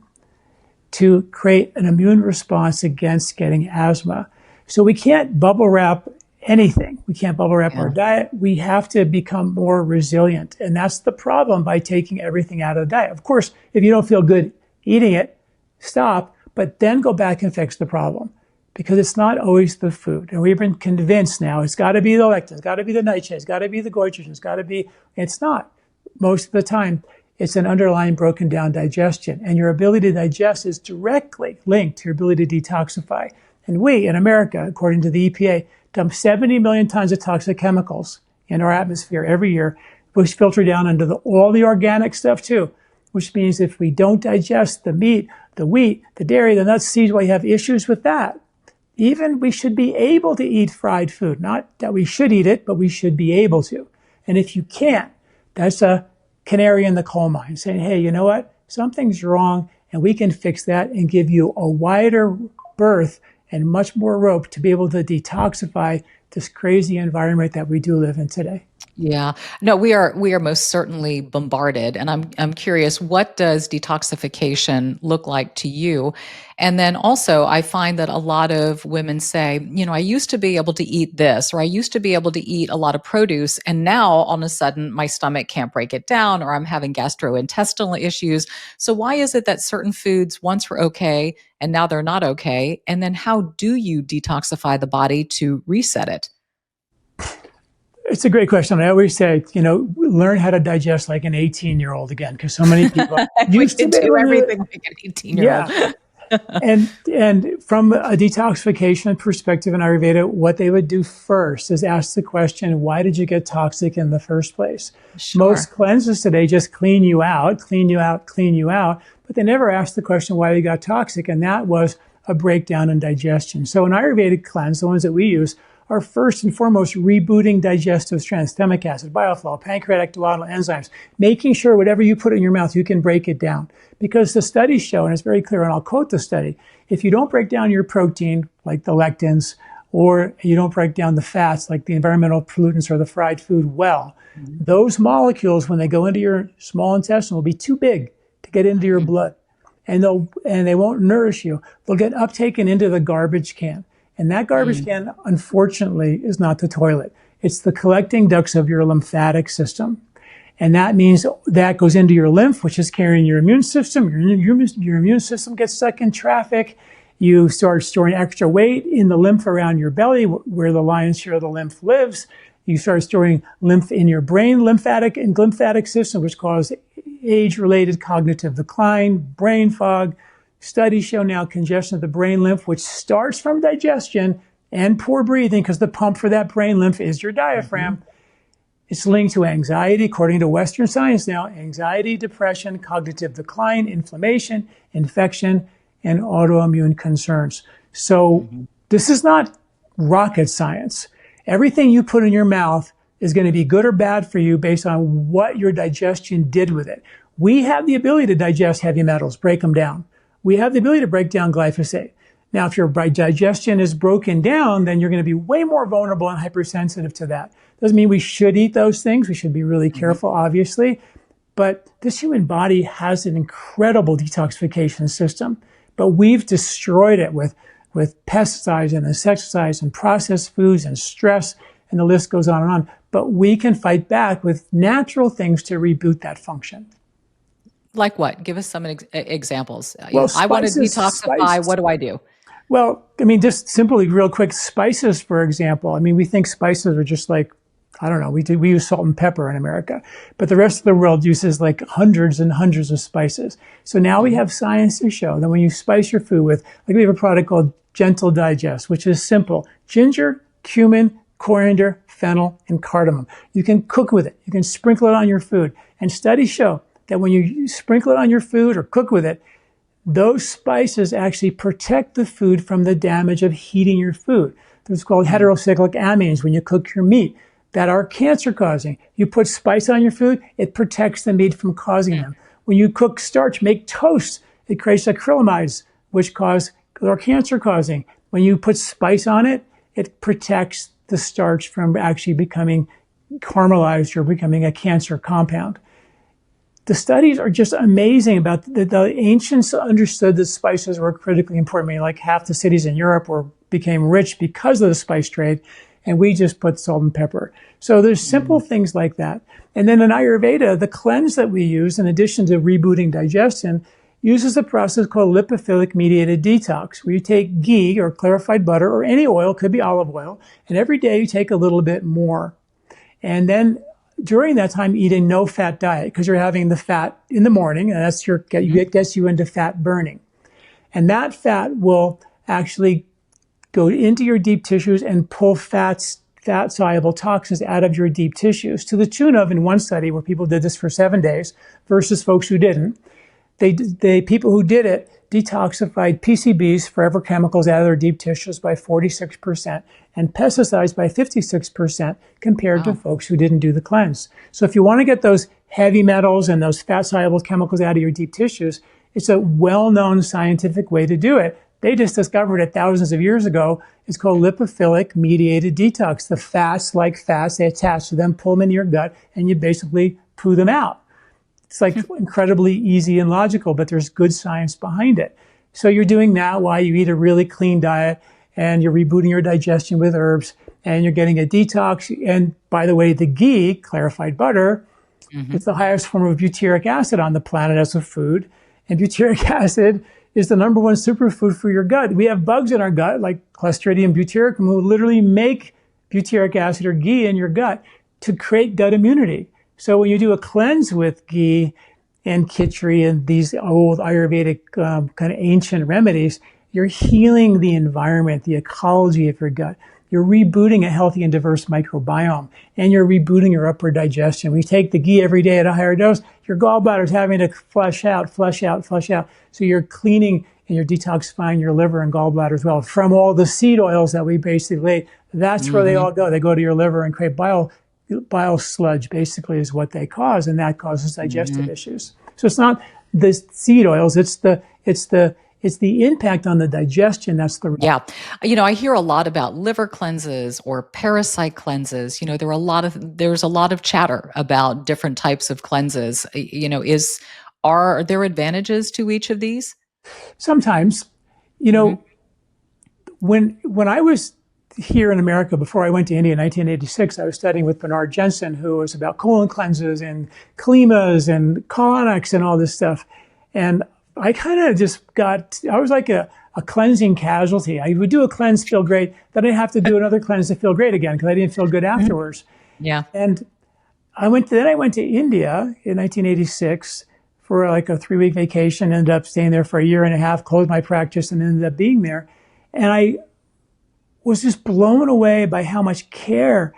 to create an immune response against getting asthma. So we can't bubble wrap anything. We can't bubble wrap our diet. We have to become more resilient. And that's the problem by taking everything out of the diet. Of course, if you don't feel good eating it, stop, but then go back and fix the problem. Because it's not always the food. And we've been convinced now it's got to be the lectins, it's got to be the nightshades, it's got to be the goitrogens, it's got to be, it's not. Most of the time, it's an underlying broken down digestion. And your ability to digest is directly linked to your ability to detoxify. And we, in America, according to the EPA, dump 70 million tons of toxic chemicals in our atmosphere every year, which filter down into all the organic stuff too, which means if we don't digest the meat, the wheat, the dairy, the nuts, seeds, we have issues with that. Even we should be able to eat fried food. Not that we should eat it, but we should be able to. And if you can't, that's a canary in the coal mine saying, hey, you know what? Something's wrong and we can fix that and give you a wider berth and much more rope to be able to detoxify this crazy environment that we do live in today. Yeah. No, we are most certainly bombarded. And I'm curious, what does detoxification look like to you? And then also I find that a lot of women say, I used to be able to eat this, or I used to be able to eat a lot of produce. And now all of a sudden my stomach can't break it down, or I'm having gastrointestinal issues. So why is it that certain foods once were okay and now they're not okay? And then how do you detoxify the body to reset it? It's a great question. I always say, learn how to digest like an 18-year-old again, because so many people used to do everything like an 18-year-old. Yeah. And from a detoxification perspective in Ayurveda, what they would do first is ask the question, why did you get toxic in the first place? Sure. Most cleanses today just clean you out, but they never ask the question why you got toxic, and that was a breakdown in digestion. So an Ayurvedic cleanse, the ones that we use, are first and foremost rebooting digestive strength, stomach acid, bioflow, pancreatic duodenal enzymes, making sure whatever you put in your mouth, you can break it down. Because the studies show, and it's very clear, and I'll quote the study, if you don't break down your protein, like the lectins or you don't break down the fats like the environmental pollutants or the fried food well, those molecules, when they go into your small intestine, will be too big to get into your blood. And they won't nourish you. They'll get uptaken into the garbage can. And that garbage can, unfortunately, is not the toilet. It's the collecting ducts of your lymphatic system. And that means that goes into your lymph, which is carrying your immune system. Your immune system gets stuck in traffic. You start storing extra weight in the lymph around your belly, where the lion's share of the lymph lives. You start storing lymph in your brain, lymphatic system, which causes age-related cognitive decline, brain fog. Studies show now congestion of the brain lymph, which starts from digestion and poor breathing, because the pump for that brain lymph is your diaphragm. It's linked to anxiety, according to Western science now, anxiety, depression, cognitive decline, inflammation, infection, and autoimmune concerns. So this is not rocket science. Everything you put in your mouth is going to be good or bad for you based on what your digestion did with it. We have the ability to digest heavy metals, break them down. We have the ability to break down glyphosate. Now, if your digestion is broken down, then you're going to be way more vulnerable and hypersensitive to that. Doesn't mean we should eat those things. We should be really careful, obviously. But this human body has an incredible detoxification system. But we've destroyed it with pesticides and insecticides and processed foods and stress, and the list goes on and on. But we can fight back with natural things to reboot that function. Like what? Give us some examples. Well, I want to detoxify. What do I do? Well, I mean, just simply real quick, spices, for example. I mean, we think spices are just like, I don't know, we use salt and pepper in America, but the rest of the world uses like hundreds and hundreds of spices. So now we have science to show that when you spice your food with, like we have a product called Gentle Digest, which is simple: ginger, cumin, coriander, fennel, and cardamom. You can cook with it. You can sprinkle it on your food. And studies show that when you sprinkle it on your food or cook with it, those spices actually protect the food from the damage of heating your food. There's called heterocyclic amines when you cook your meat that are cancer causing. You put spice on your food, it protects the meat from causing them. When you cook starch, make toast, it creates acrylamides, which are cancer causing. When you put spice on it, it protects the starch from actually becoming caramelized or becoming a cancer compound. The studies are just amazing about the ancients understood that spices were critically important. I mean, like half the cities in Europe became rich because of the spice trade, and we just put salt and pepper. So there's simple things like that. And then in Ayurveda, the cleanse that we use, in addition to rebooting digestion, uses a process called lipophilic mediated detox, where you take ghee or clarified butter or any oil, could be olive oil, and every day you take a little bit more. And then during that time, eat a no-fat diet, because you're having the fat in the morning, and that's gets you into fat burning. And that fat will actually go into your deep tissues and pull fat-soluble toxins out of your deep tissues, to the tune of, in one study where people did this for 7 days versus folks who didn't, people who did it detoxified PCBs, forever chemicals, out of their deep tissues by 46% and pesticides by 56% compared to folks who didn't do the cleanse. So if you want to get those heavy metals and those fat-soluble chemicals out of your deep tissues, it's a well-known scientific way to do it. They just discovered it thousands of years ago. It's called lipophilic mediated detox. The fats, like fats, they attach to them, pull them into your gut, and you basically poo them out. It's like incredibly easy and logical, but there's good science behind it. So you're doing that while you eat a really clean diet, and you're rebooting your digestion with herbs, and you're getting a detox. And by the way, the ghee, clarified butter, it's the highest form of butyric acid on the planet as a food. And butyric acid is the number one superfood for your gut. We have bugs in our gut, like Clostridium butyricum, who literally make butyric acid or ghee in your gut to create gut immunity. So when you do a cleanse with ghee and khichdi and these old Ayurvedic kind of ancient remedies, you're healing the environment, the ecology of your gut. You're rebooting a healthy and diverse microbiome, and you're rebooting your upper digestion. When you take the ghee every day at a higher dose, your gallbladder's having to flush out. So you're cleaning and you're detoxifying your liver and gallbladder as well from all the seed oils that we basically ate. That's where they all go. They go to your liver and create bile sludge, basically, is what they cause, and that causes digestive issues. So it's not the seed oils; it's the It's the impact on the digestion that's the Yeah. I hear a lot about liver cleanses or parasite cleanses. There's a lot of chatter about different types of cleanses. Are there advantages to each of these? sometimes, you Hmm. know, when I was here in America before I went to India in 1986, I was studying with Bernard Jensen, who was about colon cleanses and klimas and colonics and all this stuff. And I kind of I was like a cleansing casualty. I would do a cleanse, feel great. Then I'd have to do another cleanse to feel great again because I didn't feel good afterwards. Yeah. And I went to India in 1986 for like a 3-week vacation, ended up staying there for a year and a half, closed my practice and ended up being there. And I was just blown away by how much care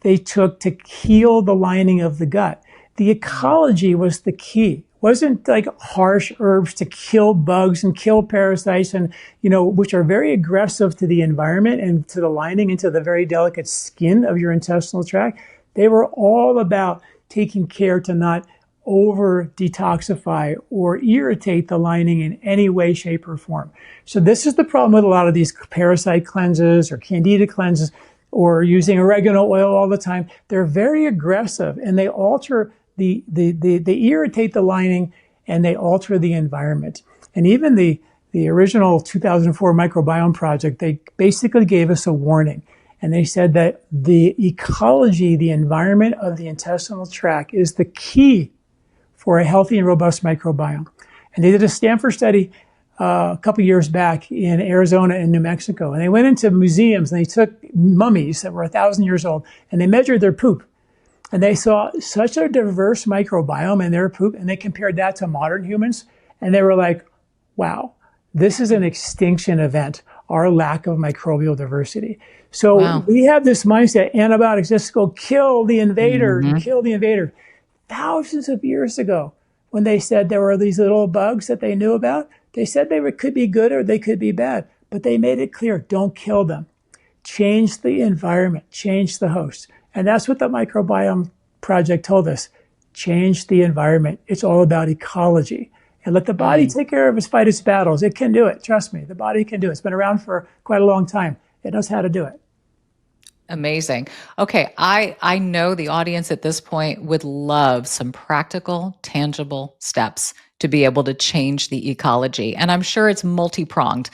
they took to heal the lining of the gut. The ecology was the key. It wasn't like harsh herbs to kill bugs and kill parasites and, which are very aggressive to the environment and to the lining and to the very delicate skin of your intestinal tract. They were all about taking care to not over detoxify or irritate the lining in any way, shape, or form. So this is the problem with a lot of these parasite cleanses or candida cleanses or using oregano oil all the time. They're very aggressive and they alter they irritate the lining and they alter the environment. And even the original 2004 Microbiome project, they basically gave us a warning. And they said that the ecology, the environment of the intestinal tract is the key for a healthy and robust microbiome. And they did a Stanford study a couple years back in Arizona and New Mexico. And they went into museums and they took mummies that were 1,000 years old and they measured their poop. And they saw such a diverse microbiome in their poop. And they compared that to modern humans. And they were like, wow, this is an extinction event, our lack of microbial diversity. So Wow. we have this mindset, antibiotics, just go kill the invader, kill the invader. Thousands of years ago, when they said there were these little bugs that they knew about, they said could be good or they could be bad. But they made it clear, don't kill them. Change the environment, change the host. And that's what the Microbiome Project told us. Change the environment. It's all about ecology. And let the body take care of fight its battles. It can do it. Trust me, the body can do it. It's been around for quite a long time. It knows how to do it. Amazing. Okay, I know the audience at this point would love some practical, tangible steps to be able to change the ecology. And I'm sure it's multi-pronged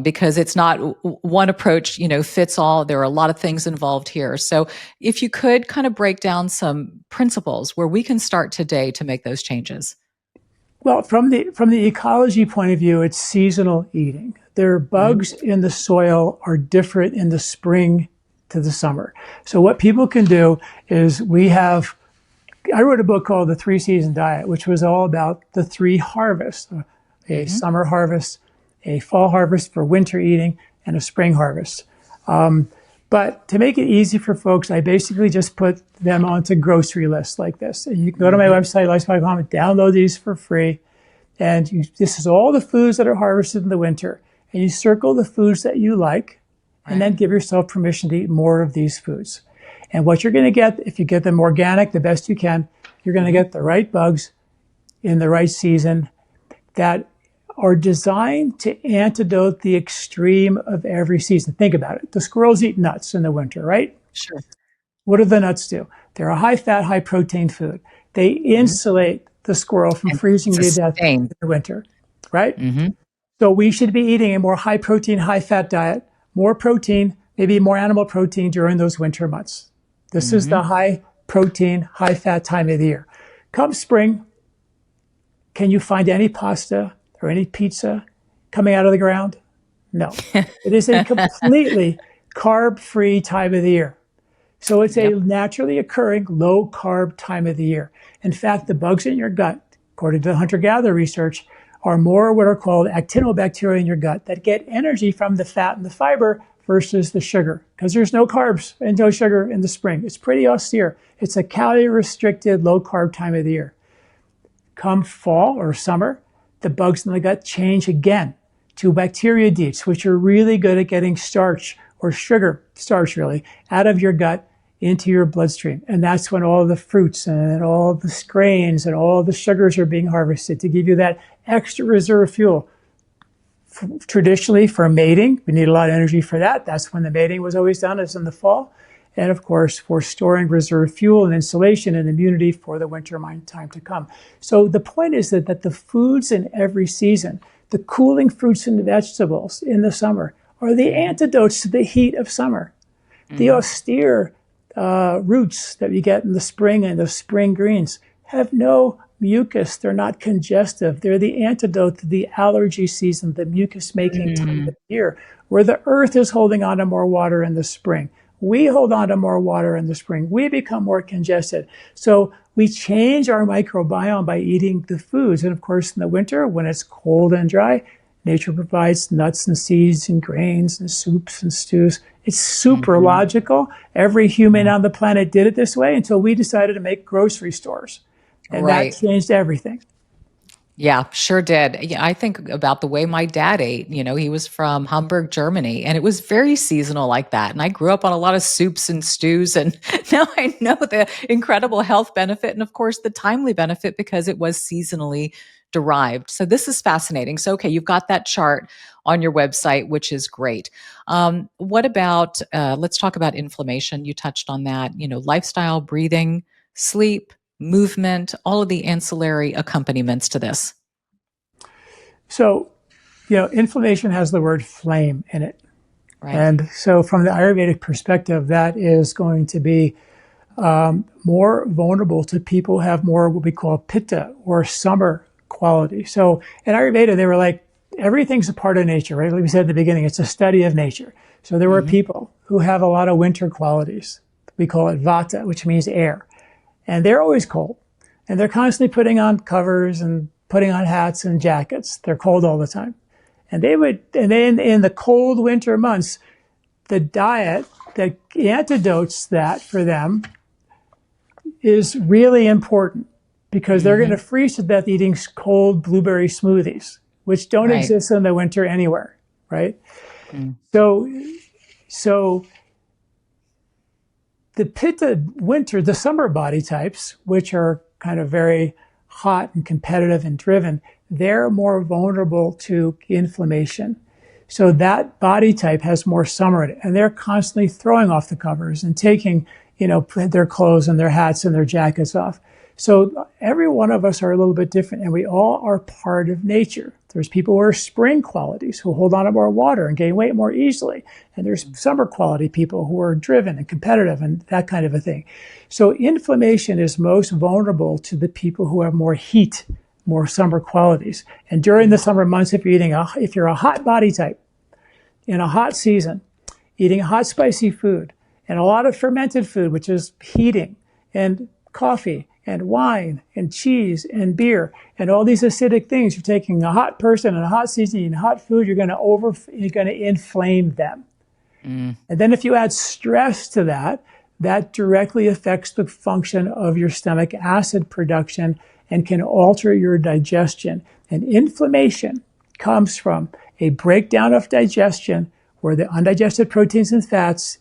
because it's not one approach, fits all. There are a lot of things involved here. So if you could kind of break down some principles where we can start today to make those changes. Well, from the ecology point of view, it's seasonal eating. There are bugs in the soil are different in the spring to the summer. So what people can do is I wrote a book called The 3-Season Diet, which was all about the 3 harvests, a summer harvest, a fall harvest for winter eating, and a spring harvest. But to make it easy for folks, I basically just put them onto grocery lists like this. And you can go to my website, lifespy.com, and download these for free. And this is all the foods that are harvested in the winter. And you circle the foods that you like, and then give yourself permission to eat more of these foods. And what you're going to get, if you get them organic the best you can, you're going to get the right bugs in the right season that are designed to antidote the extreme of every season. Think about it. The squirrels eat nuts in the winter, right? Sure. What do the nuts do? They're a high-fat, high-protein food. They insulate the squirrel from freezing to death in the winter, right? So we should be eating a more high-protein, high-fat diet, more protein, maybe more animal protein during those winter months. This is the high-protein, high-fat time of the year. Come spring, can you find any pasta or any pizza coming out of the ground? No. It is a completely carb-free time of the year. So it's a naturally occurring low-carb time of the year. In fact, the bugs in your gut, according to the hunter-gatherer research, are more what are called actinobacteria in your gut that get energy from the fat and the fiber versus the sugar, because there's no carbs and no sugar in the spring. It's pretty austere. It's a calorie-restricted, low-carb time of the year. Come fall or summer, the bugs in the gut change again to bacteriodiets, which are really good at getting starch or sugar, starch really, out of your gut into your bloodstream. And that's when all the fruits and all the grains and all the sugars are being harvested to give you that extra reserve fuel. traditionally for mating. We need a lot of energy for that. That's when the mating was always done, is in the fall. And of course, for storing reserve fuel and insulation and immunity for the winter time to come. So the point is that the foods in every season, the cooling fruits and vegetables in the summer, are the antidotes to the heat of summer. The austere roots that we get in the spring and the spring greens have no mucus. They're not congestive. They're the antidote to the allergy season, the mucus-making time of the year, where the earth is holding on to more water in the spring. We hold on to more water in the spring. We become more congested. So we change our microbiome by eating the foods. And of course, in the winter, when it's cold and dry, nature provides nuts and seeds and grains and soups and stews. It's super logical. Every human on the planet did it this way until we decided to make grocery stores. And that changed everything. Yeah, sure did. Yeah, I think about the way my dad ate. He was from Hamburg, Germany, and it was very seasonal like that. And I grew up on a lot of soups and stews, and now I know the incredible health benefit and, of course, the timely benefit because it was seasonally derived. So this is fascinating. So, okay, you've got that chart on your website, which is great. What about, let's talk about inflammation. You touched on that, lifestyle, breathing, sleep, movement, all of the ancillary accompaniments to this. So, inflammation has the word flame in it. Right. And so from the Ayurvedic perspective, that is going to be more vulnerable to people who have more what we call pitta or summer quality. So in Ayurveda, they were like, everything's a part of nature, right? Like we said at the beginning, it's a study of nature. So there were people who have a lot of winter qualities. We call it vata, which means air. And they're always cold. And they're constantly putting on covers and putting on hats and jackets. They're cold all the time. And then in the cold winter months, the diet that antidotes that for them is really important because they're going to freeze to death eating cold blueberry smoothies, which don't exist in the winter anywhere, right? So the pitta winter, the summer body types, which are kind of very hot and competitive and driven, they're more vulnerable to inflammation. So that body type has more summer in it, and they're constantly throwing off the covers and taking, their clothes and their hats and their jackets off. So every one of us are a little bit different, and we all are part of nature. There's people who are spring qualities who hold on to more water and gain weight more easily. And there's summer quality people who are driven and competitive and that kind of a thing. So inflammation is most vulnerable to the people who have more heat, more summer qualities. And during the summer months, if you're a hot body type in a hot season, eating hot, spicy food and a lot of fermented food, which is heating, and coffee and wine and cheese and beer and all these acidic things. You're taking a hot person and a hot season and hot food, you're going to inflame them. And then if you add stress to that, that directly affects the function of your stomach acid production and can alter your digestion. And inflammation comes from a breakdown of digestion where the undigested proteins and fats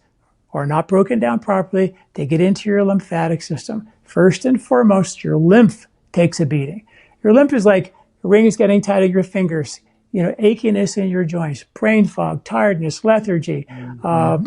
are not broken down properly. They get into your lymphatic system. First and foremost, your lymph takes a beating. Your lymph is like rings getting tight of your fingers, achiness in your joints, brain fog, tiredness, lethargy,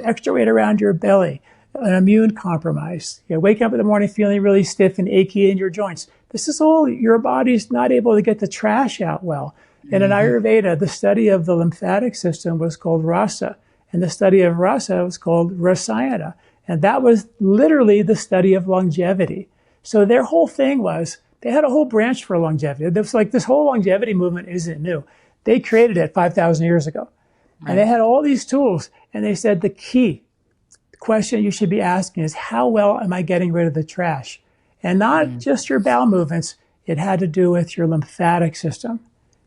extra weight around your belly, an immune compromise. Waking up in the morning feeling really stiff and achy in your joints. This is all your body's not able to get the trash out well. And in Ayurveda, the study of the lymphatic system was called rasa, and the study of rasa was called rasayana. And that was literally the study of longevity. So their whole thing was, they had a whole branch for longevity. It was like this whole longevity movement isn't new. They created it 5,000 years ago. Right. And they had all these tools. And they said the key question you should be asking is, how well am I getting rid of the trash? And not just your bowel movements. It had to do with your lymphatic system,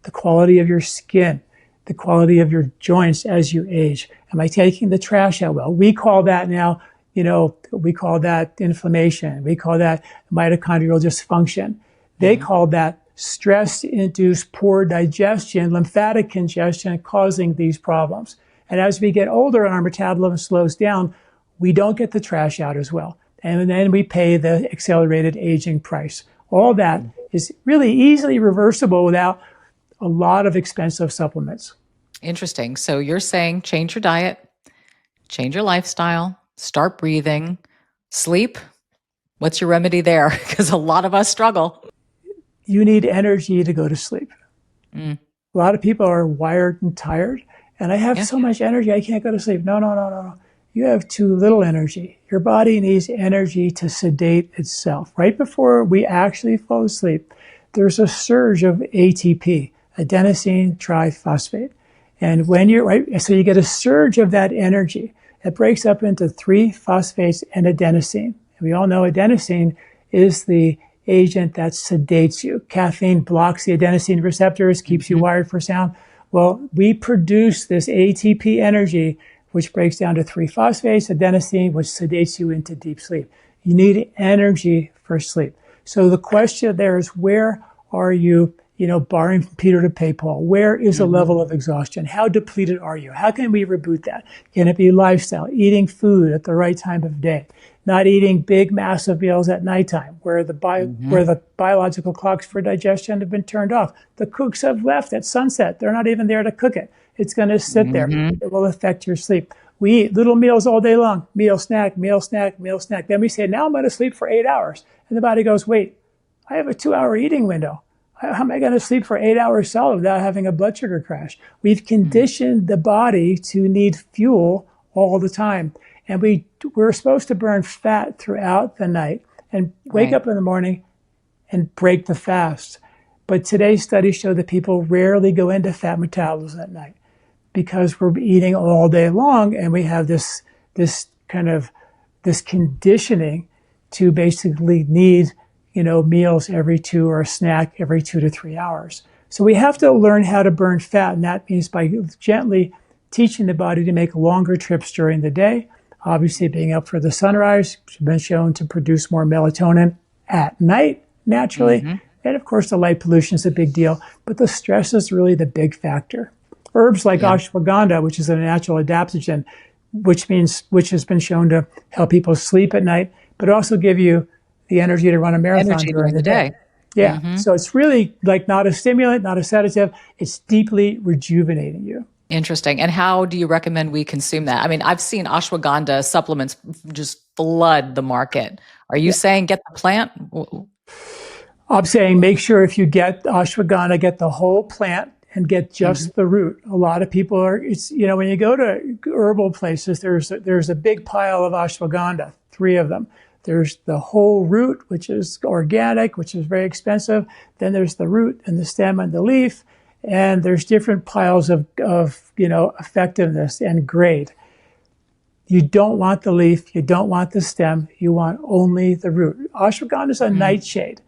the quality of your skin, the quality of your joints as you age. Am I taking the trash out well? We call that now, we call that inflammation. We call that mitochondrial dysfunction. They call that stress-induced poor digestion, lymphatic congestion causing these problems. And as we get older and our metabolism slows down, we don't get the trash out as well. And then we pay the accelerated aging price. All that is really easily reversible without a lot of expensive supplements. Interesting. So you're saying change your diet, change your lifestyle, start breathing, sleep. What's your remedy there? Because a lot of us struggle. You need energy to go to sleep. Mm. A lot of people are wired and tired, and I have Yeah. so much energy, I can't go to sleep. No, no, no, no, no. You have too little energy. Your body needs energy to sedate itself. Right before we actually fall asleep, there's a surge of ATP, adenosine triphosphate. And when you're right, so you get a surge of that energy. It breaks up into 3 phosphates and adenosine. We all know adenosine is the agent that sedates you. Caffeine blocks the adenosine receptors, keeps you wired for sound. Well, we produce this ATP energy, which breaks down to 3 phosphates, adenosine, which sedates you into deep sleep. You need energy for sleep. So the question there is, where are you, borrowing from Peter to pay Paul? Where is the level of exhaustion? How depleted are you? How can we reboot that? Can it be lifestyle, eating food at the right time of day, not eating big, massive meals at nighttime where the biological clocks for digestion have been turned off? The cooks have left at sunset. They're not even there to cook it. It's going to sit there. It will affect your sleep. We eat little meals all day long. Meal, snack, meal, snack, meal, snack. Then we say, now I'm going to sleep for 8 hours. And the body goes, wait, I have a 2-hour eating window. How am I going to sleep for 8 hours solid without having a blood sugar crash? We've conditioned the body to need fuel all the time. And we're supposed to burn fat throughout the night and wake up in the morning and break the fast. But today's studies show that people rarely go into fat metabolism at night because we're eating all day long, and we have this conditioning to basically need meals every 2 or a snack every 2 to 3 hours. So we have to learn how to burn fat, and that means by gently teaching the body to make longer trips during the day. Obviously, being up for the sunrise has been shown to produce more melatonin at night, naturally. And of course, the light pollution is a big deal, but the stress is really the big factor. Herbs like ashwagandha, which is a natural adaptogen, which has been shown to help people sleep at night, but also give you the energy to run a marathon during the day. Yeah. So it's really like not a stimulant, not a sedative. It's deeply rejuvenating you. Interesting. And how do you recommend we consume that? I mean, I've seen ashwagandha supplements just flood the market. Are you saying get the plant? I'm saying make sure if you get ashwagandha, get the whole plant and get just the root. A lot of people when you go to herbal places, there's a big pile of ashwagandha, 3 of them. There's the whole root, which is organic, which is very expensive. Then there's the root and the stem and the leaf. And there's different piles of effectiveness and grade. You don't want the leaf. You don't want the stem. You want only the root. Ashwagandha is a nightshade.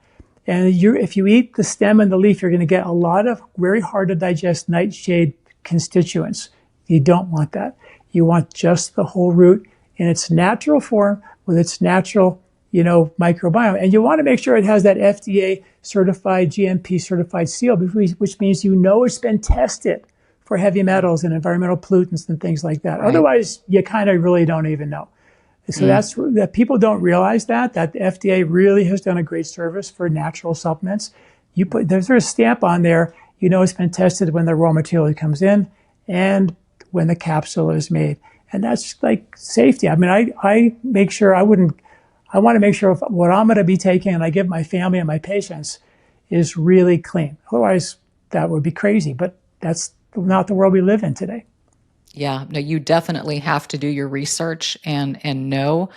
And if you eat the stem and the leaf, you're going to get a lot of very hard to digest nightshade constituents. You don't want that. You want just the whole root in its natural form with its natural, microbiome. And you want to make sure it has that FDA certified, GMP certified seal, which means it's been tested for heavy metals and environmental pollutants and things like that. Right. Otherwise, you kind of really don't even know. So that's that people don't realize that the FDA really has done a great service for natural supplements. There's a stamp on there, it's been tested when the raw material comes in and when the capsule is made. And that's like safety. I mean, I make sure I want to make sure what I'm going to be taking and I give my family and my patients is really clean. Otherwise, that would be crazy. But that's not the world we live in today. Yeah, no, you definitely have to do your research and know,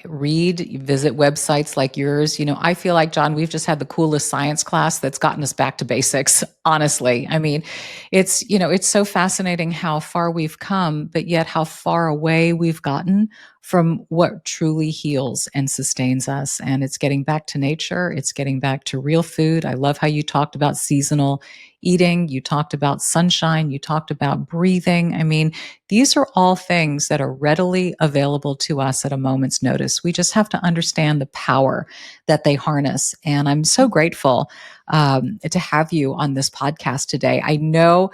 read, visit websites like yours. I feel like, John, we've just had the coolest science class that's gotten us back to basics, honestly. I mean, it's so fascinating how far we've come, but yet how far away we've gotten from what truly heals and sustains us. And it's getting back to nature. It's getting back to real food. I love how you talked about seasonal eating. You talked about sunshine. You talked about breathing. I mean, these are all things that are readily available to us at a moment's notice. We just have to understand the power that they harness. And I'm so grateful to have you on this podcast today. I know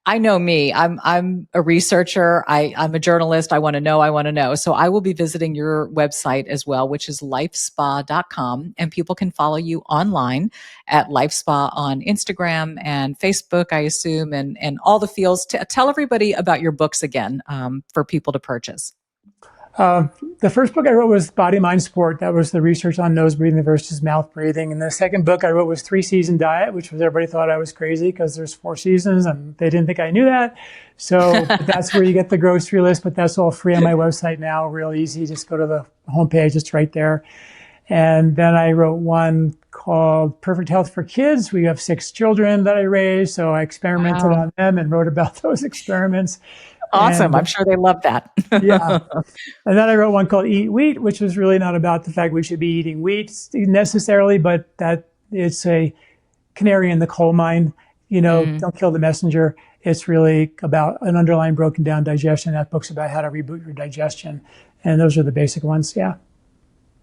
I know me. I'm a researcher. I'm a journalist. I want to know. I want to know. So I will be visiting your website as well, which is lifespa.com. And people can follow you online at LifeSpa on Instagram and Facebook, I assume, and all the fields. Tell everybody about your books again, for people to purchase. Uh, the first book I wrote was Body, Mind, Sport. That was the research on nose breathing versus mouth breathing. And the second book I wrote was 3-Season Diet, which was everybody thought I was crazy because there's 4 seasons and they didn't think I knew that. So that's where you get the grocery list, but that's all free on my website now. Real easy. Just go to the homepage. It's right there. And then I wrote one called Perfect Health for Kids. We have 6 children that I raised. So I experimented Wow. on them and wrote about those experiments. Awesome. And I'm sure they love that. yeah. And then I wrote one called Eat Wheat, which was really not about the fact we should be eating wheat necessarily, but that it's a canary in the coal mine. Mm. Don't kill the messenger. It's really about an underlying broken down digestion. That book's about how to reboot your digestion. And those are the basic ones. Yeah.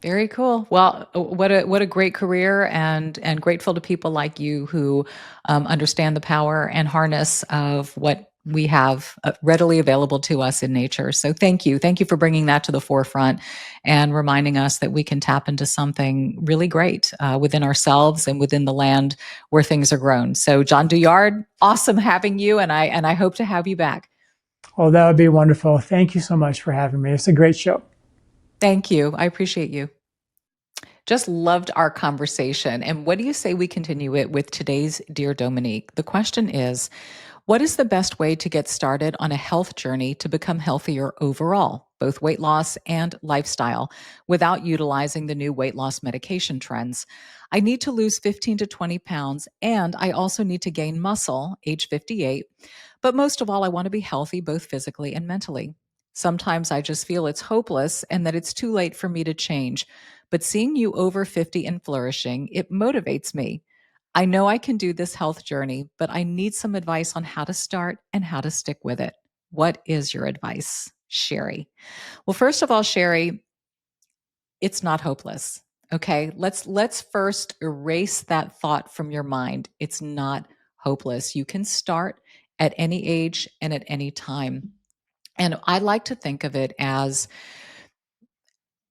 Very cool. Well, what a great career, and grateful to people like you who understand the power and harness of what we have readily available to us in nature. So thank you for bringing that to the forefront and reminding us that we can tap into something really great within ourselves and within the land where things are grown. So John Douillard, awesome having you, and I hope to have you back. Oh, that would be wonderful. Thank you so much for having me. It's a great show. Thank you. I appreciate you. Just loved our conversation. And what do you say we continue it with today's Dear Dominique? The question is, what is the best way to get started on a health journey to become healthier overall, both weight loss and lifestyle, without utilizing the new weight loss medication trends? I need to lose 15 to 20 pounds, and I also need to gain muscle, age 58. But most of all, I want to be healthy both physically and mentally. Sometimes I just feel it's hopeless and that it's too late for me to change. But seeing you over 50 and flourishing, it motivates me. I know I can do this health journey, but I need some advice on how to start and how to stick with it. What is your advice, Sherry? Well, first of all, Sherry, it's not hopeless. Okay? Let's first erase that thought from your mind. It's not hopeless. You can start at any age and at any time. And I like to think of it as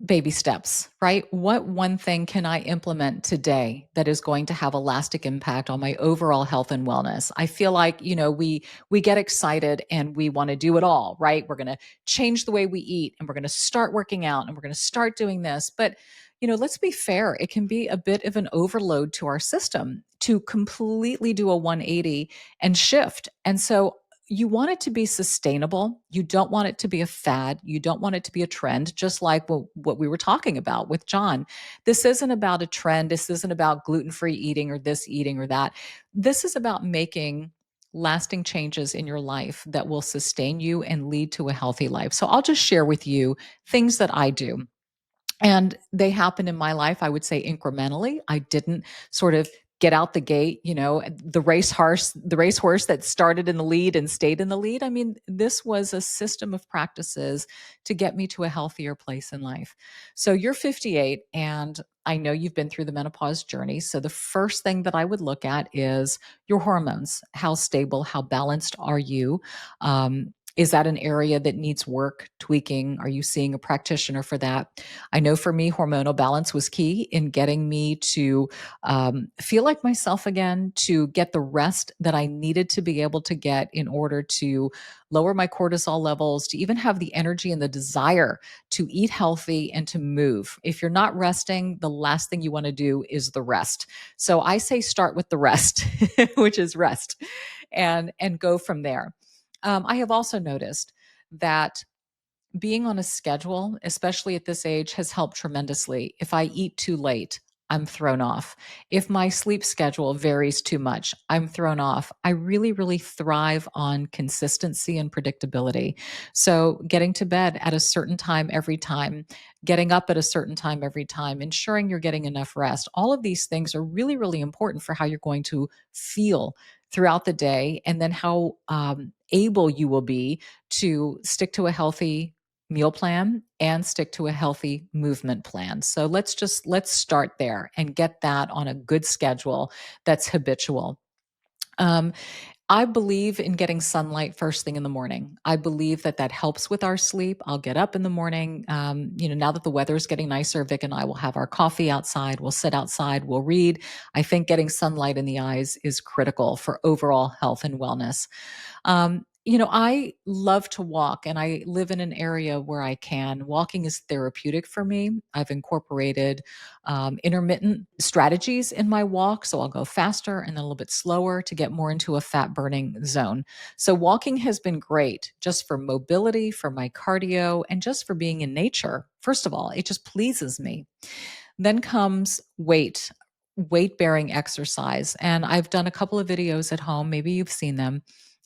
baby steps, right? What one thing can I implement today that is going to have a lasting impact on my overall health and wellness? I feel like, we get excited and we want to do it all, right? We're going to change the way we eat, and we're going to start working out, and we're going to start doing this. But, let's be fair, it can be a bit of an overload to our system to completely do a 180 and shift. And so you want it to be sustainable. You don't want it to be a fad. You don't want it to be a trend, just like what we were talking about with John. This isn't about a trend. This isn't about gluten-free eating or this eating or that. This is about making lasting changes in your life that will sustain you and lead to a healthy life. So I'll just share with you things that I do. And they happen in my life, I would say incrementally. I didn't sort of get out the gate, the racehorse that started in the lead and stayed in the lead. I mean, this was a system of practices to get me to a healthier place in life. So you're 58, and I know you've been through the menopause journey. So the first thing that I would look at is your hormones. How stable, how balanced are you? Is that an area that needs work, tweaking? Are you seeing a practitioner for that? I know for me, hormonal balance was key in getting me to feel like myself again, to get the rest that I needed to be able to get in order to lower my cortisol levels, to even have the energy and the desire to eat healthy and to move. If you're not resting, the last thing you want to do is the rest. So I say start with the rest, which is rest, and go from there. I have also noticed that being on a schedule, especially at this age, has helped tremendously. If I eat too late, I'm thrown off. If my sleep schedule varies too much, I'm thrown off. I really, really thrive on consistency and predictability. So, getting to bed at a certain time every time, getting up at a certain time every time, ensuring you're getting enough rest, all of these things are really, really important for how you're going to feel throughout the day, and then how able you will be to stick to a healthy meal plan and stick to a healthy movement plan. So let's start there and get that on a good schedule that's habitual. Um, I believe in getting sunlight first thing in the morning. I believe that that helps with our sleep. I'll get up in the morning. Now that the weather is getting nicer, Vic and I will have our coffee outside. We'll sit outside. We'll read. I think getting sunlight in the eyes is critical for overall health and wellness. I love to walk and I live in an area where I can. Walking is therapeutic for me. I've incorporated intermittent strategies in my walk. So I'll go faster and then a little bit slower to get more into a fat burning zone. So walking has been great just for mobility, for my cardio, and just for being in nature. First of all, it just pleases me. Then comes weight bearing exercise. And I've done a couple of videos at home, maybe you've seen them,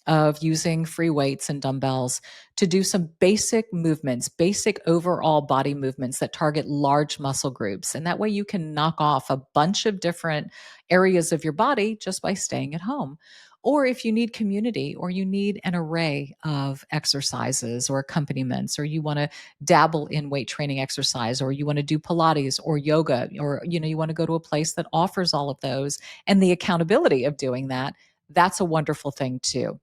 of using free weights and dumbbells to do some basic movements, basic overall body movements that target large muscle groups. And that way you can knock off a bunch of different areas of your body just by staying at home. Or if you need community or you need an array of exercises or accompaniments, or you want to dabble in weight training exercise, or you want to do Pilates or yoga, or you want to go to a place that offers all of those and the accountability of doing that, that's a wonderful thing too.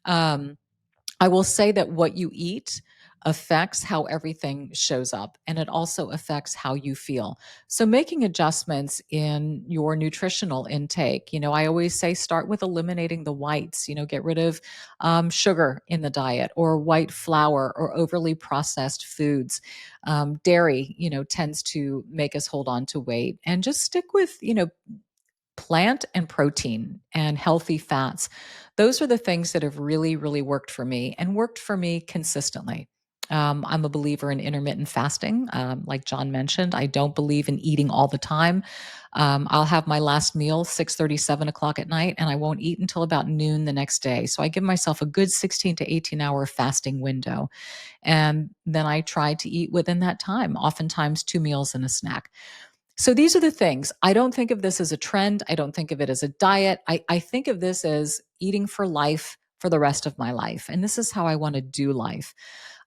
I will say that what you eat affects how everything shows up, and it also affects how you feel. So making adjustments in your nutritional intake, I always say start with eliminating the whites, get rid of sugar in the diet or white flour or overly processed foods. Dairy, tends to make us hold on to weight, and just stick with, plant and protein and healthy fats. Those are the things that have really, really worked for me and worked for me consistently. I'm a believer in intermittent fasting. Like John mentioned, I don't believe in eating all the time. I'll have my last meal 6:30, 7 o'clock at night, and I won't eat until about noon the next day. So I give myself a good 16 to 18 hour fasting window. And then I try to eat within that time, oftentimes 2 meals and a snack. So these are the things. I don't think of this as a trend. I don't think of it as a diet. I think of this as eating for life for the rest of my life. And this is how I want to do life.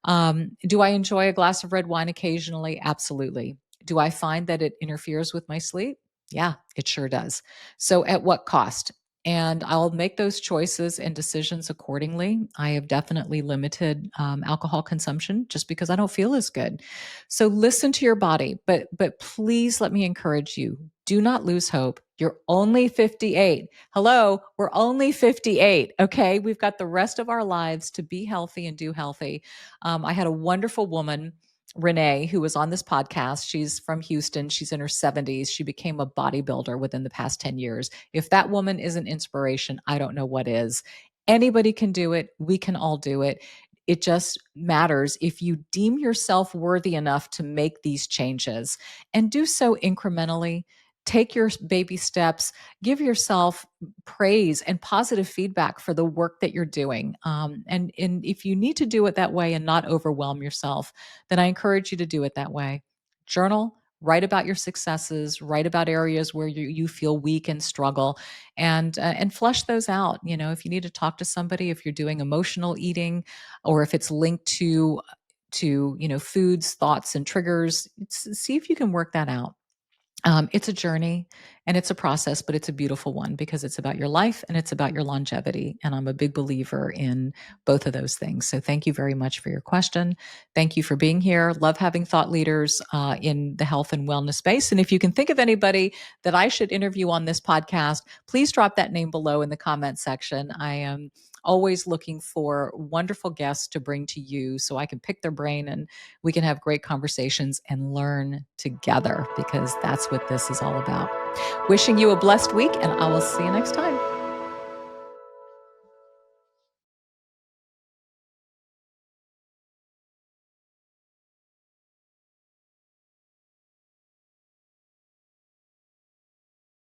Do I enjoy a glass of red wine occasionally? Absolutely. Do I find that it interferes with my sleep? Yeah, it sure does. So at what cost? And I'll make those choices and decisions accordingly. I have definitely limited alcohol consumption just because I don't feel as good. So listen to your body, but please let me encourage you. Do not lose hope. You're only 58. Hello, we're only 58. Okay, we've got the rest of our lives to be healthy and do healthy. I had a wonderful woman, Renee, who was on this podcast. She's from Houston. She's in her 70s. She became a bodybuilder within the past 10 years. If that woman is an inspiration, I don't know what is. Anybody can do it. We can all do it. It just matters if you deem yourself worthy enough to make these changes and do so incrementally. Take your baby steps, give yourself praise and positive feedback for the work that you're doing. And if you need to do it that way and not overwhelm yourself, then I encourage you to do it that way. Journal, write about your successes, write about areas where you feel weak and struggle, and flesh those out. If you need to talk to somebody, if you're doing emotional eating, or if it's linked to foods, thoughts, and triggers, see if you can work that out. It's a journey and it's a process, but it's a beautiful one because it's about your life and it's about your longevity. And I'm a big believer in both of those things. So thank you very much for your question. Thank you for being here. Love having thought leaders in the health and wellness space. And if you can think of anybody that I should interview on this podcast, please drop that name below in the comment section. I am always looking for wonderful guests to bring to you so I can pick their brain and we can have great conversations and learn together because that's what this is all about. Wishing you a blessed week, and I will see you next time.